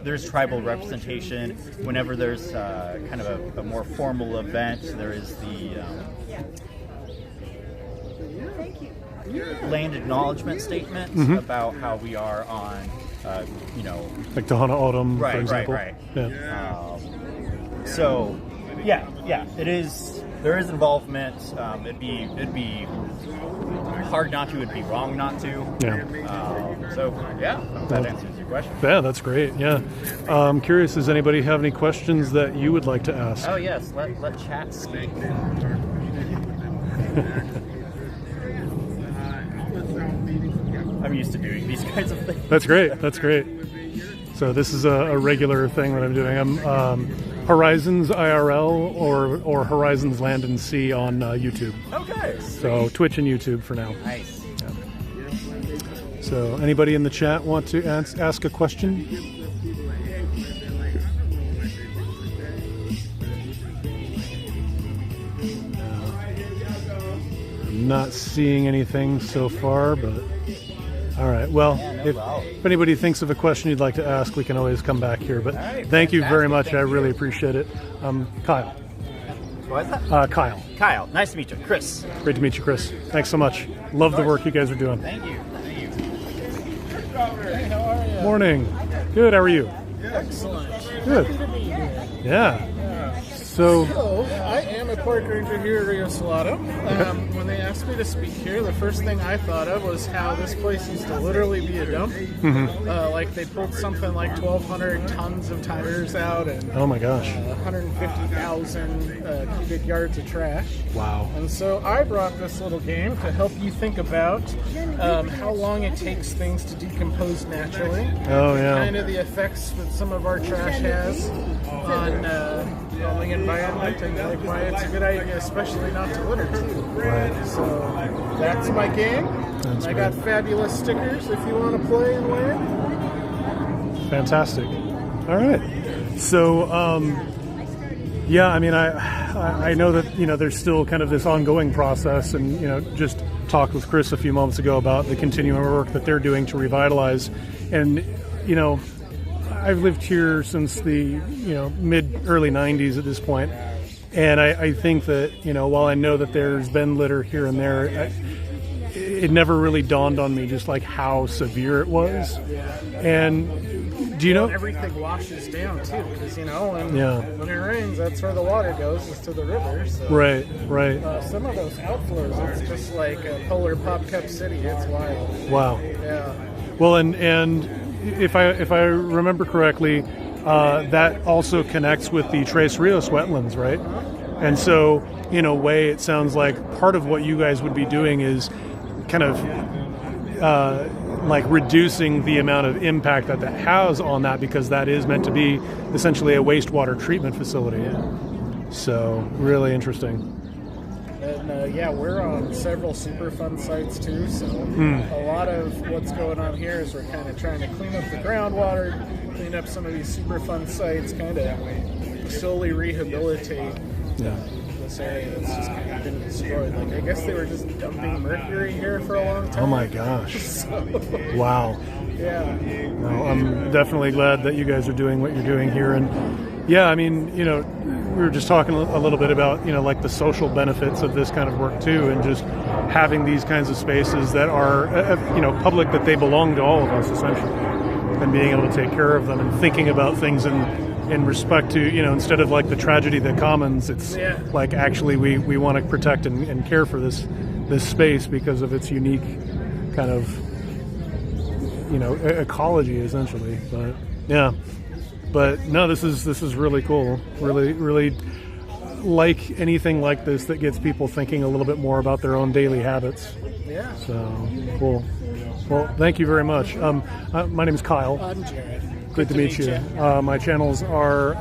there's tribal representation. Whenever there's kind of a more formal event, there is the land acknowledgement statement about how we are on, Like Tohono O'odham, for example. Right. Yeah. So, yeah, it is. There is involvement. It'd be hard not to. It'd be wrong not to. Yeah. That answers your question. Yeah, that's great. Yeah. I'm curious, does anybody have any questions that you would like to ask? Oh yes, let chat speak. I'm used to doing these kinds of things. That's great. That's great. So this is a regular thing that I'm doing. I'm Horizons IRL or Horizons Land and Sea on YouTube. Okay. So Twitch and YouTube for now. Nice. Yeah. So anybody in the chat want to ask a question? I'm not seeing anything so far, but all right. Well, if anybody thinks of a question you'd like to ask, we can always come back here. But thank you very much. I really appreciate it. Kyle. What is that? Kyle. Kyle. Nice to meet you. Chris. Great to meet you, Chris. Thanks so much. Love the work you guys are doing. Thank you. Hey, how are you? Morning. Good. How are you? Excellent. Good. Happy to be here. Yeah. So, I am a park ranger here at Rio Salado. When they asked me to speak here, the first thing I thought of was how this place used to literally be a dump. Like they pulled something like 1,200 tons of tires out and oh my gosh. 150,000 cubic yards of trash. Wow. And so I brought this little game to help you think about how long it takes things to decompose naturally. Oh yeah. Kind of the effects that some of our trash has on the environment, and like why it's a good idea, especially not to litter too. Right. So that's my game. That's I got fabulous stickers if you want to play and learn. Fantastic. All right. So, yeah, I mean, I know that, there's still kind of this ongoing process, and, just talked with Chris a few moments ago about the continuing work that they're doing to revitalize. And, I've lived here since the, early 90s at this point. And I think that, while I know that there's been litter here and there, it never really dawned on me just like how severe it was. And Do you know? Everything washes down too, because when Yeah. when it rains, that's where the water goes, is to the river. So, Right. some of those outflows, it's just like a polar pop cup city. It's wild. Wow. Yeah. Well, and if I remember correctly, that also connects with the Tres Rios wetlands, right? And so, in a way, it sounds like part of what you guys would be doing is kind of like reducing the amount of impact that has on that, because that is meant to be essentially a wastewater treatment facility. So, really interesting. And we're on several Superfund sites too, so a lot of what's going on here is we're kind of trying to clean up the groundwater, clean up some of these Superfund sites, kind of slowly rehabilitate this area that's just kind of been destroyed. Like, I guess they were just dumping mercury here for a long time. Oh my gosh. Wow. Yeah. Well, I'm definitely glad that you guys are doing what you're doing here. And yeah, I mean, we were just talking a little bit about, like the social benefits of this kind of work too, and just having these kinds of spaces that are, public, that they belong to all of us essentially, and being able to take care of them and thinking about things in respect to, instead of like the tragedy that commons, it's like actually we want to protect and care for this space because of its unique kind of, ecology essentially. But yeah. But no, this is really cool. Really like anything like this that gets people thinking a little bit more about their own daily habits. Yeah. So cool. Well, thank you very much. My name is Kyle. I'm Jared. Good to meet you. My channels are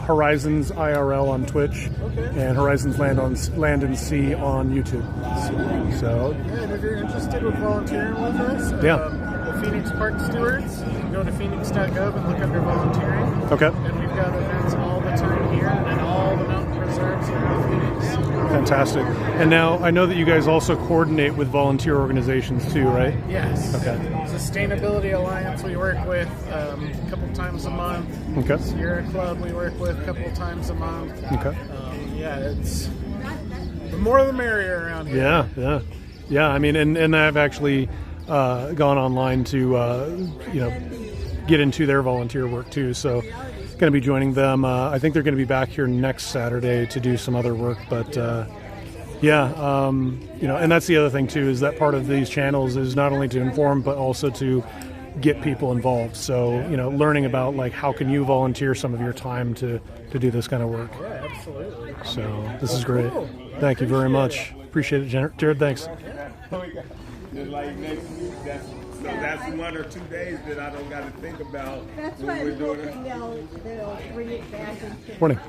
Horizons IRL on Twitch and Horizons Land and Sea on YouTube. So. And if you're interested with volunteering with us, the Phoenix Park Stewards, you can go to phoenix.gov and look under volunteering. Okay. And we've got events all the time here and all the mountain reserves here in Phoenix. Fantastic. And now I know that you guys also coordinate with volunteer organizations too, right? Yes. Okay. Sustainability Alliance we work with a couple times a month. Okay. Sierra Club we work with a couple times a month. Okay. It's the more the merrier around here. Yeah. I mean, and I've actually gone online to get into their volunteer work too. So going to be joining them. I think they're going to be back here next Saturday to do some other work. But and that's the other thing too, is that part of these channels is not only to inform but also to get people involved. So learning about like how can you volunteer some of your time to do this kind of work. Yeah, absolutely. So this is great. Cool. Thank you very much. Appreciate it, Jared. Thanks. Like next week, that's 1 or 2 days that I don't got to think about. That's when why we're I'm doing hoping they'll bring it back into Morning.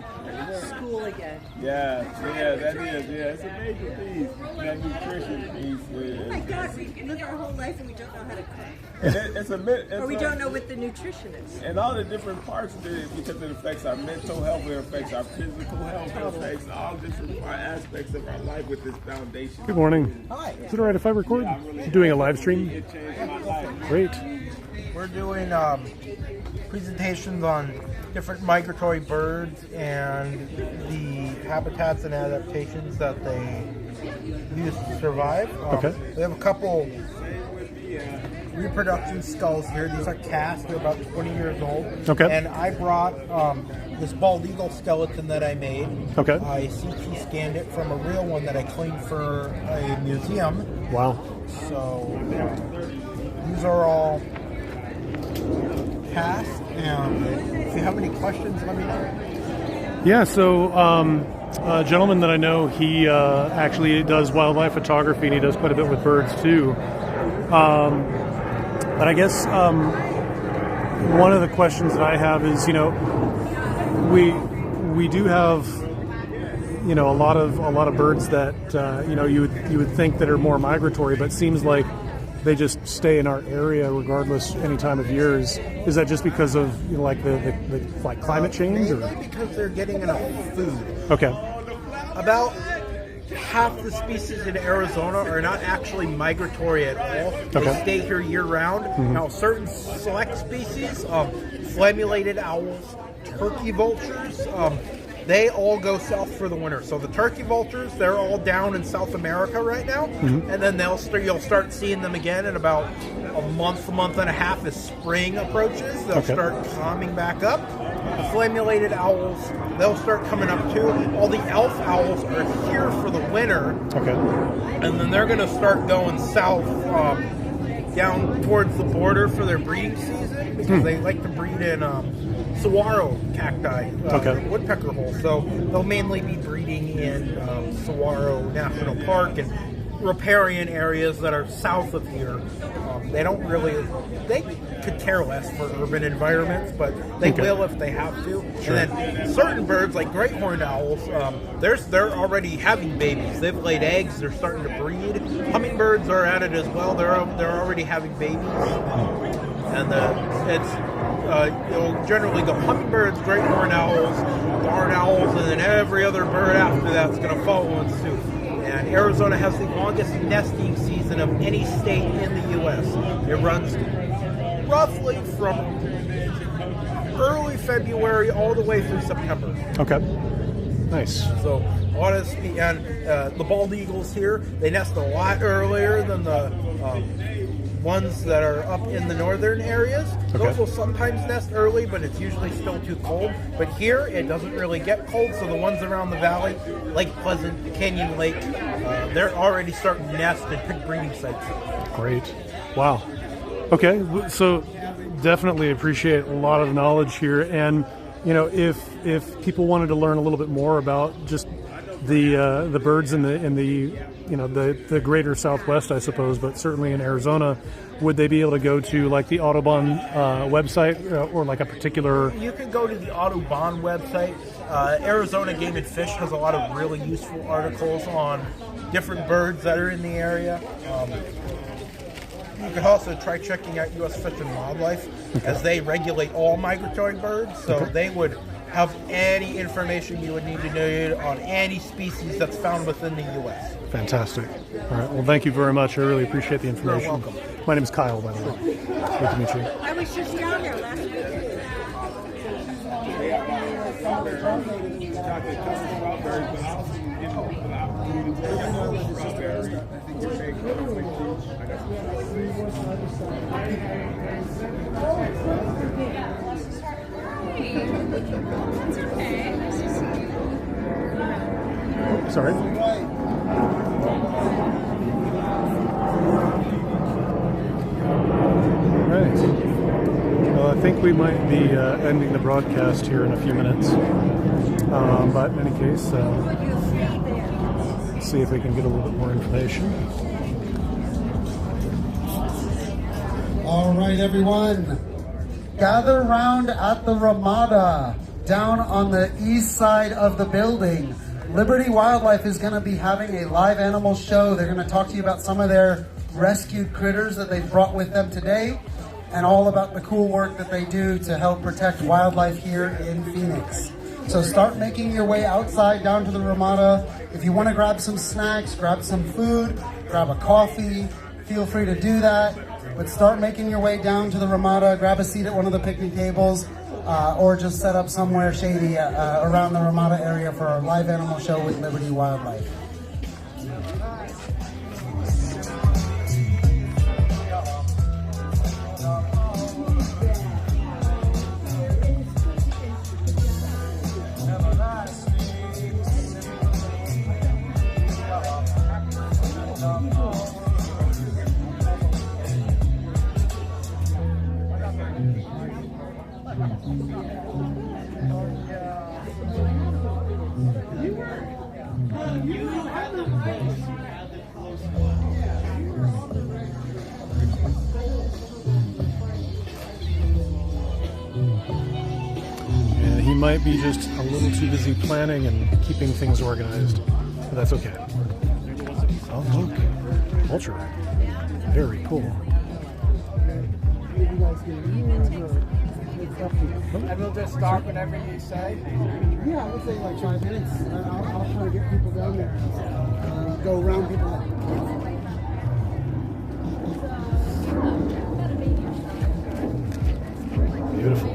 school again. Yeah, that is. Yeah, it's a major piece. That nutrition piece. Oh my God, we live our whole life and we don't know how to cook. Or we don't know what the nutrition is. And all the different parts of it, because it affects our mental health, it affects our physical health, it affects all different aspects of our life with this foundation. Good morning. Hi. Is it all right if I record? You're doing a live stream? It changed my life. Great. We're doing presentations on different migratory birds and the habitats and adaptations that they use to survive. Okay. We have a couple reproduction skulls here. These are cast. They're about 20 years old. Okay. And I brought this bald eagle skeleton that I made. Okay. I CT scanned it from a real one that I cleaned for a museum. Wow. So these are all cast. And if you have any questions, let me know. Yeah, so a gentleman that I know, he actually does wildlife photography and he does quite a bit with birds too. But I guess one of the questions that I have is, we do have, a lot of birds that you would think that are more migratory, but it seems like they just stay in our area regardless any time of year. Is that just because of the climate change, or mainly because they're getting enough food? Okay. About half the species in Arizona are not actually migratory at all. They Okay. stay here year round. Now, certain select species, flammulated owls, turkey vultures, they all go south for the winter. So the turkey vultures, they're all down in South America right now, and then you'll start seeing them again in about a month and a half as spring approaches. They'll start calming back up. The flammulated owls, they'll start coming up too. All the elf owls are here for the winter, and then they're going to start going south down towards the border for their breeding season because they like to breed in saguaro cacti, woodpecker hole. So they'll mainly be breeding in Saguaro National Park and riparian areas that are south of here. They could care less for urban environments, but they will if they have to. And then certain birds, like great horned owls, they're already having babies. They've laid eggs. They're starting to breed. Hummingbirds are at it as well. They're already having babies. And you'll generally go hummingbirds, great horned owls, barn owls, and then every other bird after that's going to follow in suit. And Arizona has the longest nesting season of any state in the U.S. It runs roughly from early February all the way through September. Okay. Nice. So a lot of the bald eagles here, they nest a lot earlier than the ones that are up in the northern areas. Those will sometimes nest early, but it's usually still too cold. But here, it doesn't really get cold, so the ones around the valley, Lake Pleasant, Canyon Lake, they're already starting to nest and pick breeding sites. Great. Wow. Okay, so definitely appreciate a lot of knowledge here. And, if people wanted to learn a little bit more about just the birds in the greater Southwest, I suppose, but certainly in Arizona, would they be able to go to like the Audubon website or like a particular? You can go to the Audubon website. Arizona Game and Fish has a lot of really useful articles on different birds that are in the area. You can also try checking out U.S. Fish and Wildlife as they regulate all migratory birds, so they would have any information you would need to know on any species that's found within the U.S. Fantastic. All right. Well, thank you very much. I really appreciate the information. You're welcome. My name is Kyle, by the way. Great to meet you. I was just down there last week. Sorry. Right. Well, I think we might be ending the broadcast here in a few minutes. But in any case, let's see if we can get a little bit more information. All right, everyone. Gather round at the Ramada down on the east side of the building. Liberty Wildlife is going to be having a live animal show. They're going to talk to you about some of their rescued critters that they've brought with them today and all about the cool work that they do to help protect wildlife here in Phoenix. So start making your way outside down to the Ramada. If you want to grab some snacks, grab some food, grab a coffee, feel free to do that. But start making your way down to the Ramada, grab a seat at one of the picnic tables, or just set up somewhere shady around the Ramada area for a live animal show with Liberty Wildlife. He might be just a little too busy planning and keeping things organized, but that's okay. Oh, look. Vulture. Very cool. And we'll just stop whenever you say? Yeah, I would say like 5 minutes. I'll try to get people down there. Go around people. Beautiful.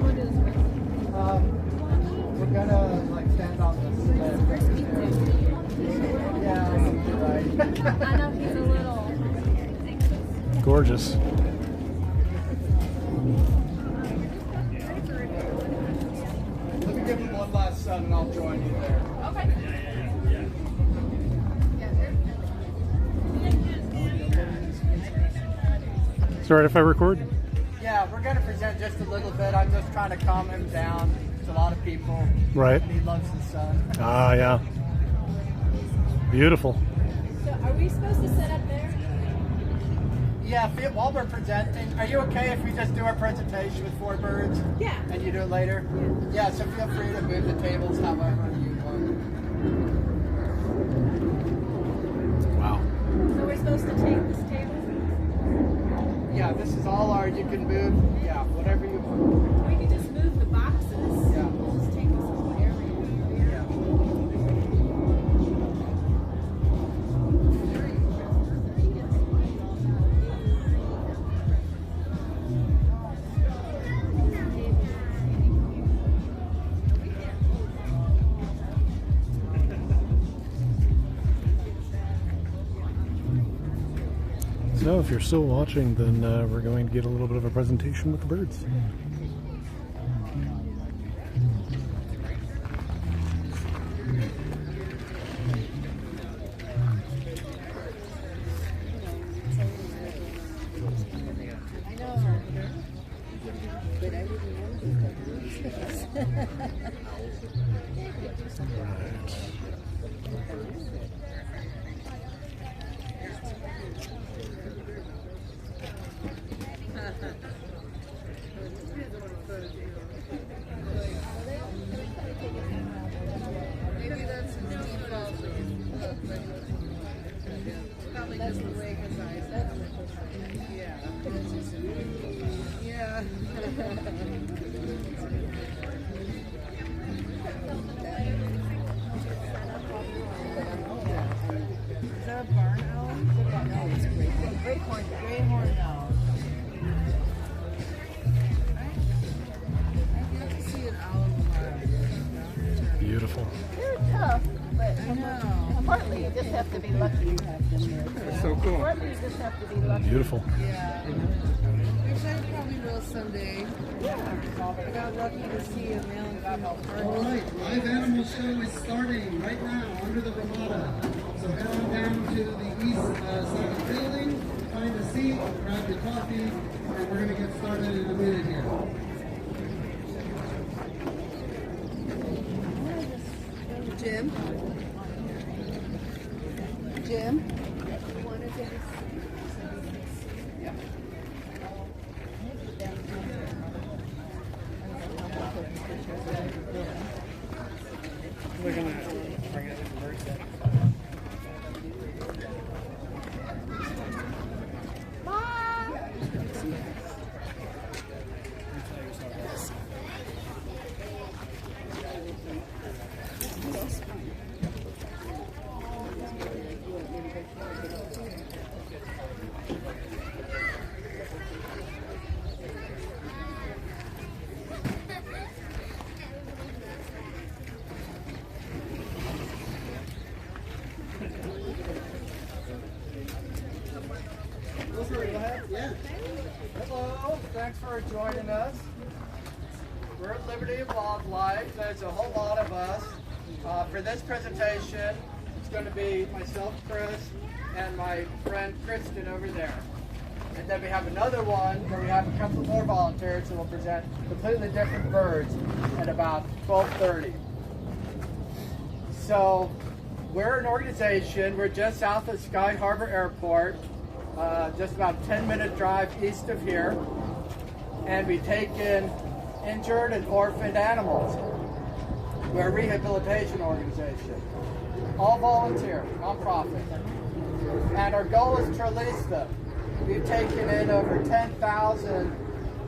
We're gonna like stand on the gorgeous. Let me give him one last sun and I'll join you there. Okay. Sorry if I record. Yeah, we're going to present just a little bit. I'm just trying to calm him down. There's a lot of people. Right. And he loves the sun. Ah, yeah. Beautiful. So are we supposed to set up there? Yeah, while we're presenting, are you okay if we just do our presentation with 4 birds? Yeah. And you do it later? Yeah, so feel free to move the tables however you want. Wow. So we're supposed to take this table? Yeah, this is all our, you can move, yeah, whatever you want. We can just move the boxes. Yeah. We'll just take this whole area. Yeah. So if you're still watching, then we're going to get a little bit of a presentation with the birds. Maybe that's his default. Probably just the way his eyes are. Yeah. Yeah. Is that a barn owl? No, it's a greyhorn owl. I get to see an owl in the wild. Beautiful. They're tough, but I know. partly you just have to be lucky you have them there. That's so cool. Partly you just have to be lucky. Beautiful. Yeah. Which I probably will someday. I got lucky to see a male and female All bird. right, live animal show is starting right now under the Ramada. So head on down to the east side of the building, find a seat, grab your coffee, and we're going to get started in a minute here. Jim? Jim? You wanted to We're gonna bring it in bird set. Hello, thanks for joining us. We're at Liberty of Wildlife. There's a whole lot of us. For this presentation, it's going to be myself, Chris, and my friend Kristen over there. And then we have another one where we have a couple more volunteers and we'll present completely different birds at about 12:30. So we're an organization. We're just south of Sky Harbor Airport, just about a 10-minute drive east of here. And we take in injured and orphaned animals. We're a rehabilitation organization. All volunteer, nonprofit. And our goal is to release them. We've taken in over 10,000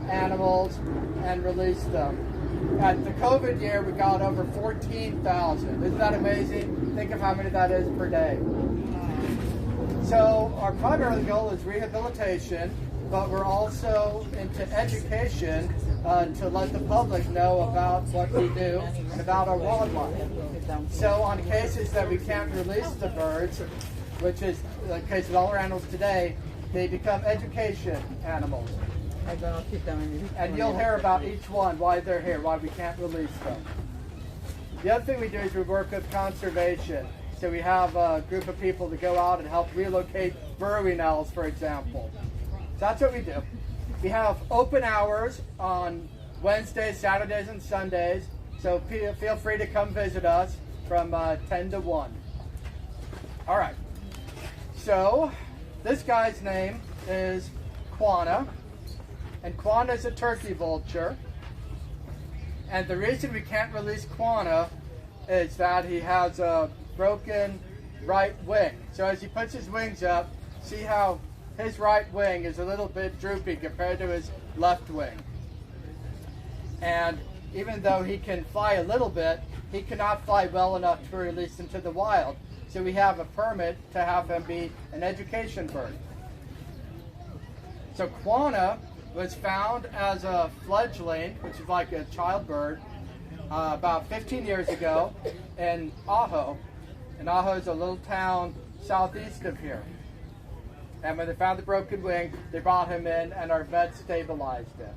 animals and released them. At the COVID year, we got over 14,000. Isn't that amazing? Think of how many that is per day. So our primary goal is rehabilitation, but we're also into education to let the public know about what we do and about our wildlife. So on cases that we can't release the birds, which is the case with all our animals today, they become education animals. I'll keep going. And you'll hear about each one, why they're here, why we can't release them. The other thing we do is we work with conservation. So we have a group of people to go out and help relocate burrowing owls, for example. So that's what we do. We have open hours on Wednesdays, Saturdays, and Sundays. So feel free to come visit us from 10 to 1. All right. So this guy's name is Quanah. And Quanah is a turkey vulture. And the reason we can't release Quanah is that he has a broken right wing. So as he puts his wings up, see how his right wing is a little bit droopy compared to his left wing. And even though he can fly a little bit, he cannot fly well enough to release him to the wild. So we have a permit to have him be an education bird. So Quanah was found as a fledgling, which is like a child bird, about 15 years ago in Ajo. And Ajo is a little town southeast of here. And when they found the broken wing, they brought him in and our vet stabilized him.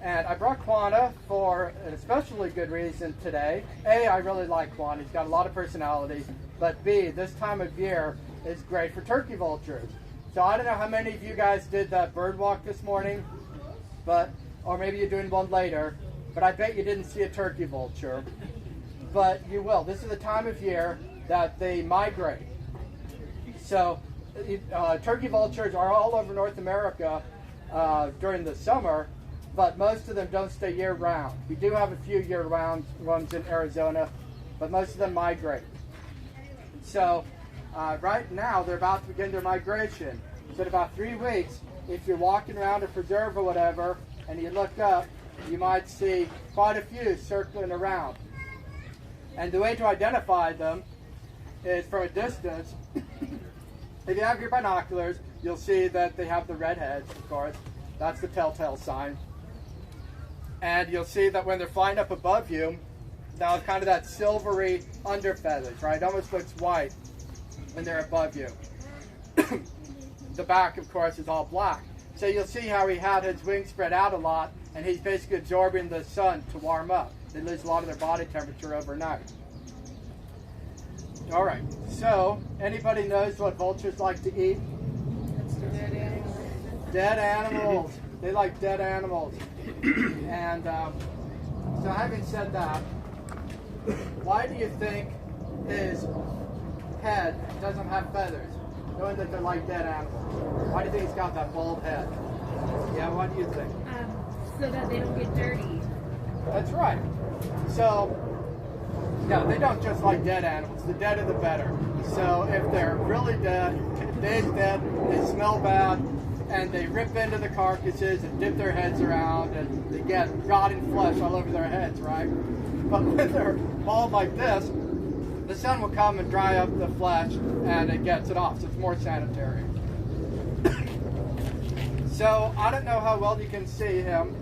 And I brought Quanah for an especially good reason today. A, I really like Quanah. He's got a lot of personality. But B, this time of year is great for turkey vultures. So I don't know how many of you guys did that bird walk this morning, or maybe you're doing one later, but I bet you didn't see a turkey vulture. But you will. This is the time of year that they migrate. So turkey vultures are all over North America during the summer, but most of them don't stay year-round. We do have a few year-round ones in Arizona, but most of them migrate. So right now, they're about to begin their migration. So in about 3 weeks, if you're walking around a preserve or whatever, and you look up, you might see quite a few circling around. And the way to identify them is from a distance. If you have your binoculars, you'll see that they have the red heads, of course. That's the telltale sign. And you'll see that when they're flying up above you, now it's kind of that silvery under feathers, right? It almost looks white when they're above you. The back, of course, is all black. So you'll see how he had his wings spread out a lot, and he's basically absorbing the sun to warm up. They lose a lot of their body temperature overnight. All right, so anybody knows what vultures like to eat? Dead animals. They like dead animals. And so having said that, why do you think his head doesn't have feathers, knowing that they're like dead animals? Why do you think he's got that bald head? Yeah, what do you think? So that they don't get dirty. That's right. So, yeah, they don't just like dead animals. The deader the better. So if they're really dead, they're dead, they smell bad, and they rip into the carcasses and dip their heads around, and they get rotting flesh all over their heads, right? But when they're bald like this, the sun will come and dry up the flesh, and it gets it off, so it's more sanitary. So I don't know how well you can see him,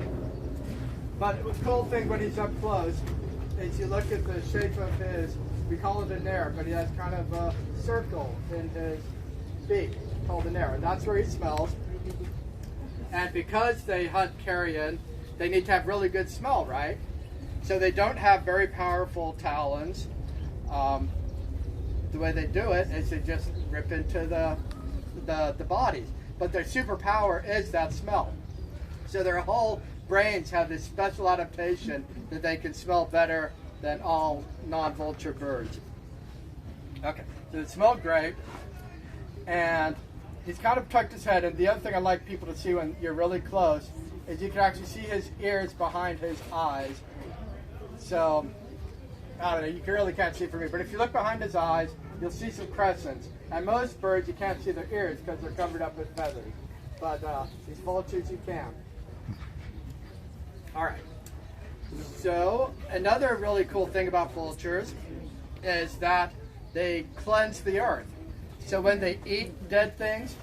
but the cool thing when he's up close is you look at the shape of his, we call it a nair, but he has kind of a circle in his beak called a nair, and that's where he smells. And because they hunt carrion, they need to have really good smell, right? So they don't have very powerful talons. The way they do it is they just rip into the bodies. But their superpower is that smell. So their whole brains have this special adaptation that they can smell better than all non-vulture birds. Okay, so they smell great. And he's kind of tucked his head. And the other thing I like people to see when you're really close is you can actually see his ears behind his eyes. So, I don't know, you really can't see from me. But if you look behind his eyes, you'll see some crescents. And most birds, you can't see their ears because they're covered up with feathers. But these vultures, you can. All right. So, another really cool thing about vultures is that they cleanse the earth. So when they eat dead things,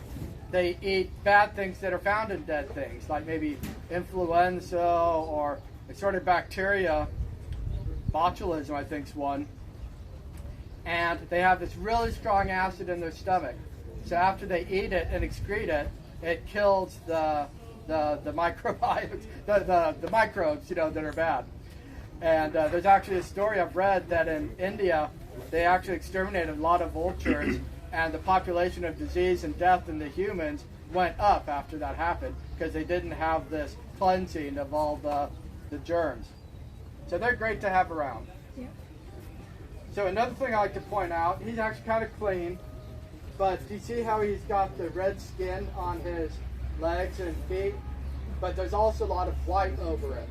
they eat bad things that are found in dead things, like maybe influenza or a sort of bacteria. Botulism, I think, is one. And they have this really strong acid in their stomach. So after they eat it and excrete it, it kills the microbiomes, the microbes, that are bad. And there's actually a story I've read that in India, they actually exterminated a lot of vultures, and the population of disease and death in the humans went up after that happened because they didn't have this cleansing of all the germs. So they're great to have around. Yeah. So another thing I like to point out, he's actually kind of clean, but do you see how he's got the red skin on his legs and feet? But there's also a lot of white over it.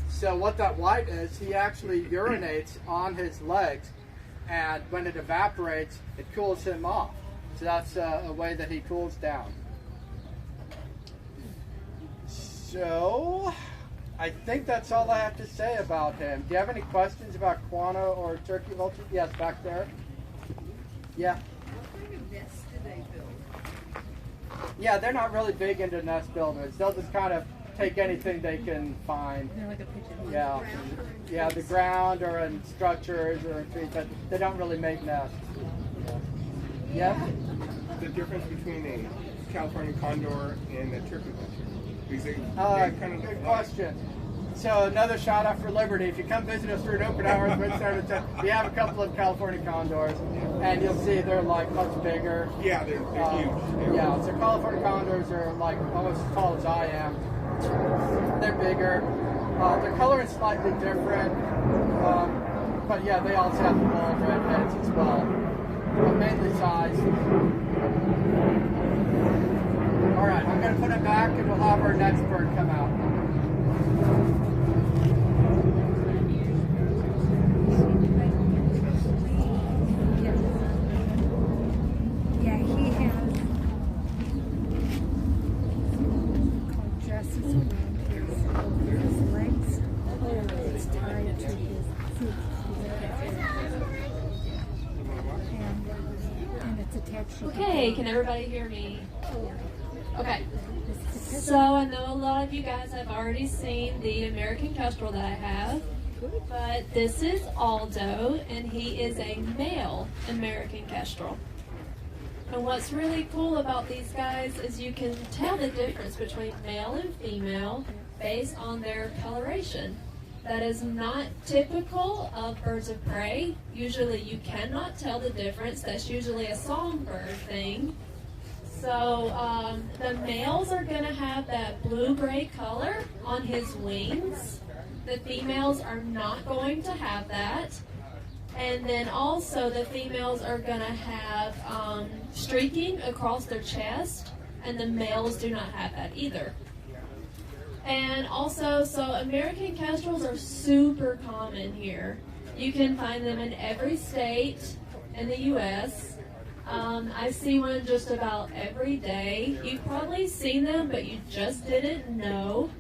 So what that white is, he actually urinates on his legs, and when it evaporates, it cools him off. So that's a way that he cools down. So I think that's all I have to say about him. Do you have any questions about guano or turkey vulture? Yes, back there. Yeah. What kind of nests do they build? Yeah, they're not really big into nest builders. They'll just kind of take anything they can find. They're like a pigeon. Yeah. Yeah, the ground or in structures or in trees, but they don't really make nests. Yeah? The difference between a California condor and a turkey vulture? Good question. So another shout out for Liberty. If you come visit us during open hours, we have a couple of California condors, and you'll see they're like much bigger. Yeah, they're huge. Yeah, so California condors are like almost as tall as I am. They're bigger. Their color is slightly different, but yeah, they also have the bald red heads as well. But mainly size. All right, I'm going to put it back, and we'll have our next bird come out. Yeah, he has dresses around his legs. It's tied to his feet. And it's attached to Okay, can everybody hear me? Okay, so I know a lot of you guys have already seen the American kestrel that I have, but this is Aldo, and he is a male American kestrel. And what's really cool about these guys is you can tell the difference between male and female based on their coloration. That is not typical of birds of prey. Usually you cannot tell the difference. That's usually a songbird thing. So the males are going to have that blue-gray color on his wings. The females are not going to have that. And then also the females are going to have streaking across their chest, and the males do not have that either. And also, so American kestrels are super common here. You can find them in every state in the U.S. I see one just about every day. You've probably seen them, but you just didn't know.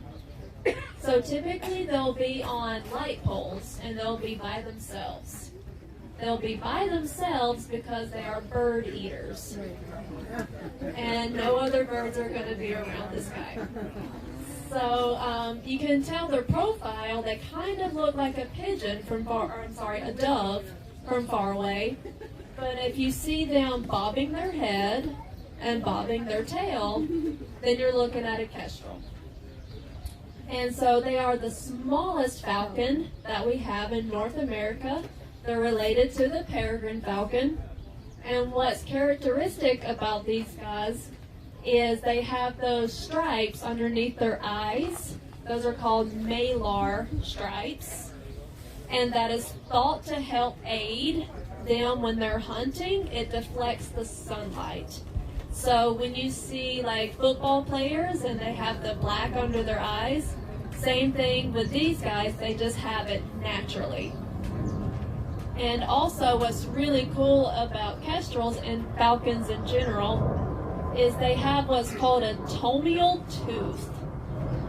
So typically they'll be on light poles, and they'll be by themselves. They'll be by themselves because they are bird eaters. And no other birds are going to be around this guy. So you can tell their profile. They kind of look like a pigeon from a dove from far away. But if you see them bobbing their head and bobbing their tail, then you're looking at a kestrel. And so they are the smallest falcon that we have in North America. They're related to the peregrine falcon. And what's characteristic about these guys is they have those stripes underneath their eyes. Those are called malar stripes. And that is thought to help aid them when they're hunting. It deflects the sunlight. So when you see like football players and they have the black under their eyes, same thing with these guys, they just have it naturally. And also what's really cool about kestrels and falcons in general is they have what's called a tomial tooth.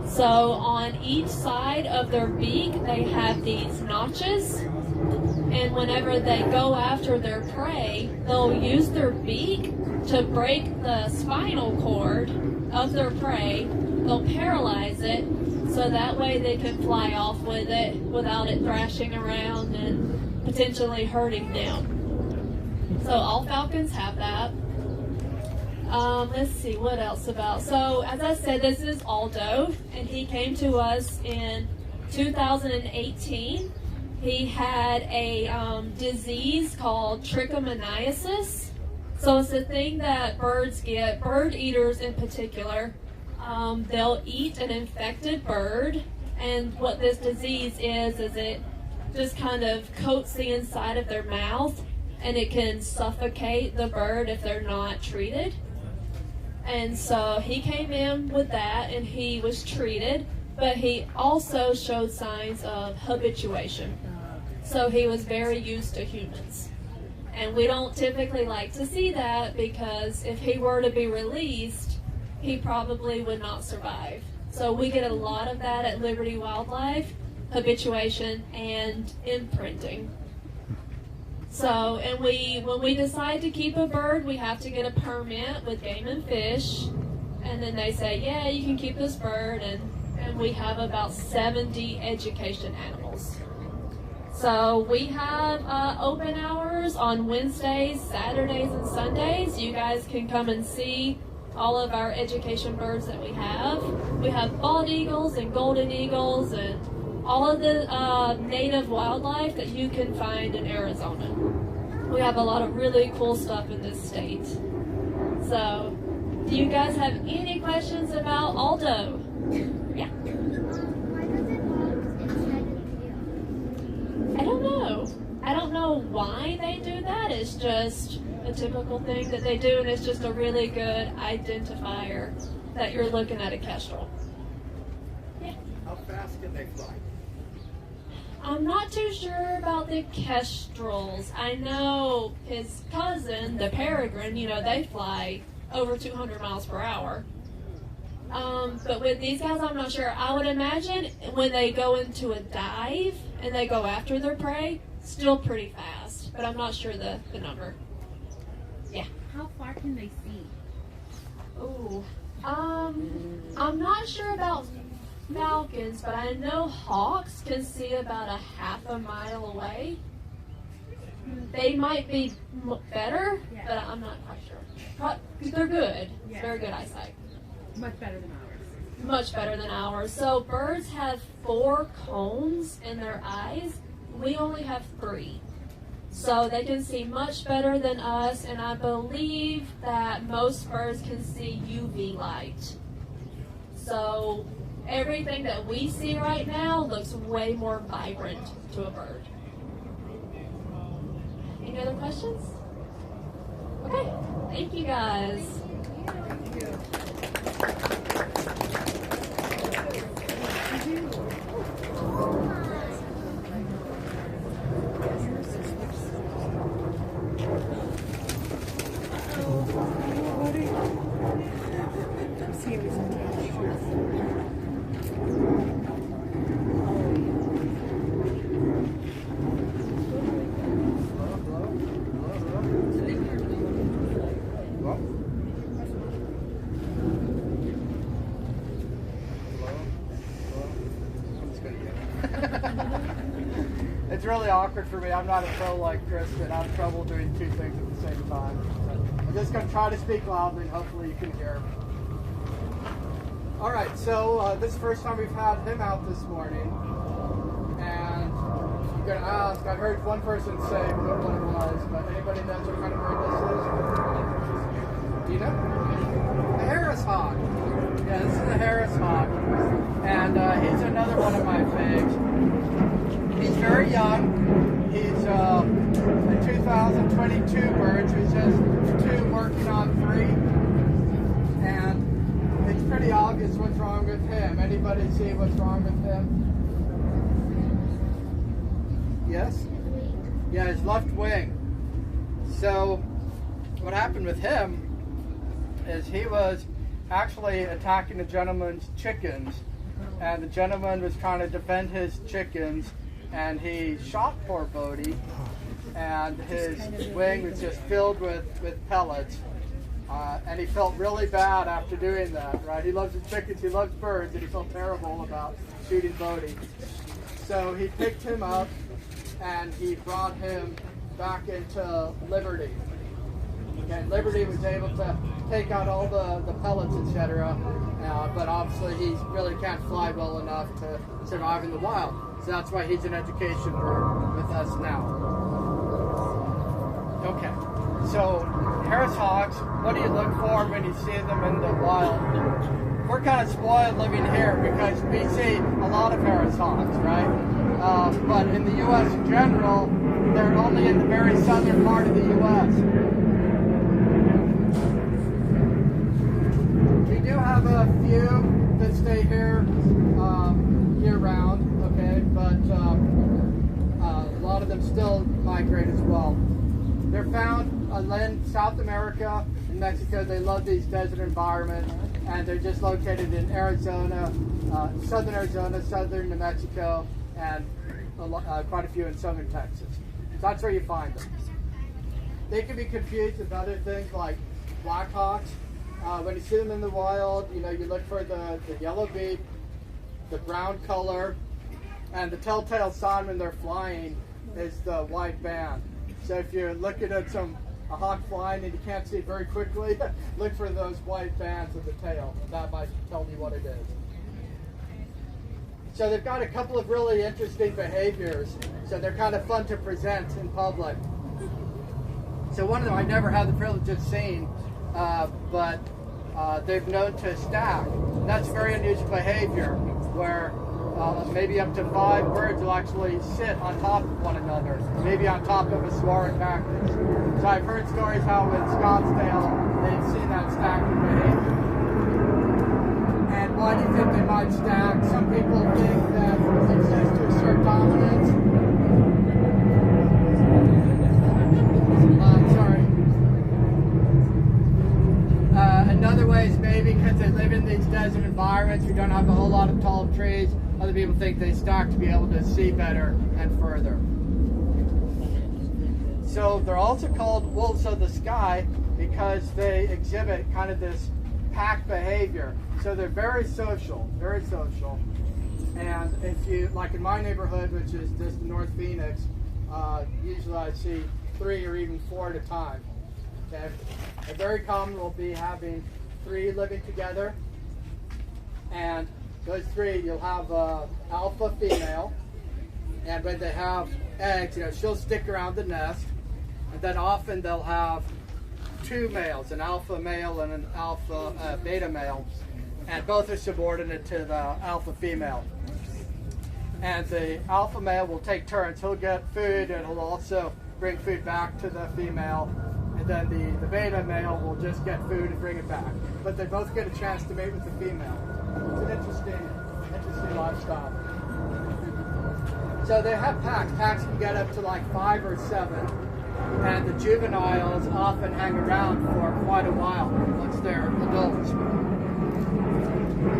So on each side of their beak, they have these notches. And whenever they go after their prey, they'll use their beak to break the spinal cord of their prey. They'll paralyze it, so that way they can fly off with it without it thrashing around and potentially hurting them. So all falcons have that. Let's see, what else about? So, as I said, this is Aldo, and he came to us in 2018. He had a disease called trichomoniasis. So it's a thing that birds get, bird eaters in particular. They'll eat an infected bird, and what this disease is it just kind of coats the inside of their mouth, and it can suffocate the bird if they're not treated. And so he came in with that, and he was treated, but he also showed signs of habituation. So he was very used to humans. And we don't typically like to see that, because if he were to be released, he probably would not survive. So we get a lot of that at Liberty Wildlife, habituation and imprinting. So, and when we decide to keep a bird, we have to get a permit with Game and Fish, and then they say, yeah, you can keep this bird, and we have about 70 education animals. So we have open hours on Wednesdays, Saturdays, and Sundays. You guys can come and see all of our education birds that we have. We have bald eagles and golden eagles and all of the native wildlife that you can find in Arizona. We have a lot of really cool stuff in this state. So, do you guys have any questions about Aldo? Yeah. I don't know. I don't know why they do that. It's just a typical thing that they do, and it's just a really good identifier that you're looking at a kestrel. Yeah. How fast can they fly? I'm not too sure about the kestrels. I know his cousin, the peregrine, they fly over 200 miles per hour. But with these guys, I'm not sure. I would imagine when they go into a dive and they go after their prey, still pretty fast. But I'm not sure the number. Yeah. How far can they see? Ooh. I'm not sure about falcons, but I know hawks can see about a half a mile away. They might be better, but I'm not quite sure. They're good. Yeah. Very good eyesight. Much better than ours. Much better than ours. So birds have 4 cones in their eyes. We only have 3. So they can see much better than us, and I believe that most birds can see UV light. So everything that we see right now looks way more vibrant to a bird. Any other questions? Okay, thank you guys. Thank you. It's really awkward for me. I'm not a pro like Kristen. I have trouble doing 2 things at the same time. I'm just going to try to speak loudly, and hopefully you can hear. All right, so this is the first time we've had him out this morning. And you're going to ask, I heard one person say, I don't know what it was, but anybody knows what kind of bird this is? Do you know? The Harris hawk. Yeah, this is the Harris hawk. And he's another one of my faves. He's very young. He's a 2022 bird. He's just 2 working on 3. And it's pretty obvious what's wrong with him. Anybody see what's wrong with him? Yes? Yeah, his left wing. So what happened with him is he was actually attacking the gentleman's chickens. And the gentleman was trying to defend his chickens, and he shot poor Bodie, and his wing was just filled with pellets. And he felt really bad after doing that, right? He loves his chickens, he loves birds, and he felt terrible about shooting Bodie. So he picked him up, and he brought him back into Liberty. Okay, Liberty was able to take out all the pellets, etc. But obviously he really can't fly well enough to survive in the wild. So that's why he's an education bird with us now. Okay, so Harris hawks, what do you look for when you see them in the wild? We're kind of spoiled living here because we see a lot of Harris hawks, right? But in the U.S. in general, they're only in the very southern part of the U.S. We do have a few that stay here year-round, okay, but a lot of them still migrate as well. They're found in South America and Mexico. They love these desert environments, and they're just located in Arizona, southern Arizona, southern New Mexico, and quite a few in southern Texas. So that's where you find them. They can be confused with other things like blackhawks. When you see them in the wild, you look for the yellow beak, the brown color, and the telltale sign when they're flying is the white band. So if you're looking at a hawk flying and you can't see it very quickly, look for those white bands of the tail. That might tell you what it is. So they've got a couple of really interesting behaviors. So they're kind of fun to present in public. So one of them I never had the privilege of seeing, but they've known to stack. That's very unusual behavior where maybe up to 5 birds will actually sit on top of one another, maybe on top of a saguaro cactus. So I've heard stories how in Scottsdale they've seen that stacking behavior. And why do you think they might stack? Some people think that it exists to assert dominance. Another way is maybe because they live in these desert environments, we don't have a whole lot of tall trees. Other people think they stack to be able to see better and further. So they're also called wolves of the sky because they exhibit kind of this pack behavior. So they're very social, very social. And if you, like in my neighborhood, which is just North Phoenix, usually I see 3 or even 4 at a time. Okay? A very common will be having 3 living together, and those 3 you'll have alpha female, and when they have eggs, she'll stick around the nest, and then often they'll have 2 males, an alpha male and an alpha beta male, and both are subordinate to the alpha female. And the alpha male will take turns. He'll get food and he'll also bring food back to the female. And then the beta male will just get food and bring it back. But they both get a chance to mate with the female. It's an interesting lifestyle. So they have packs. Packs can get up to like 5 or 7. And the juveniles often hang around for quite a while once they're adults.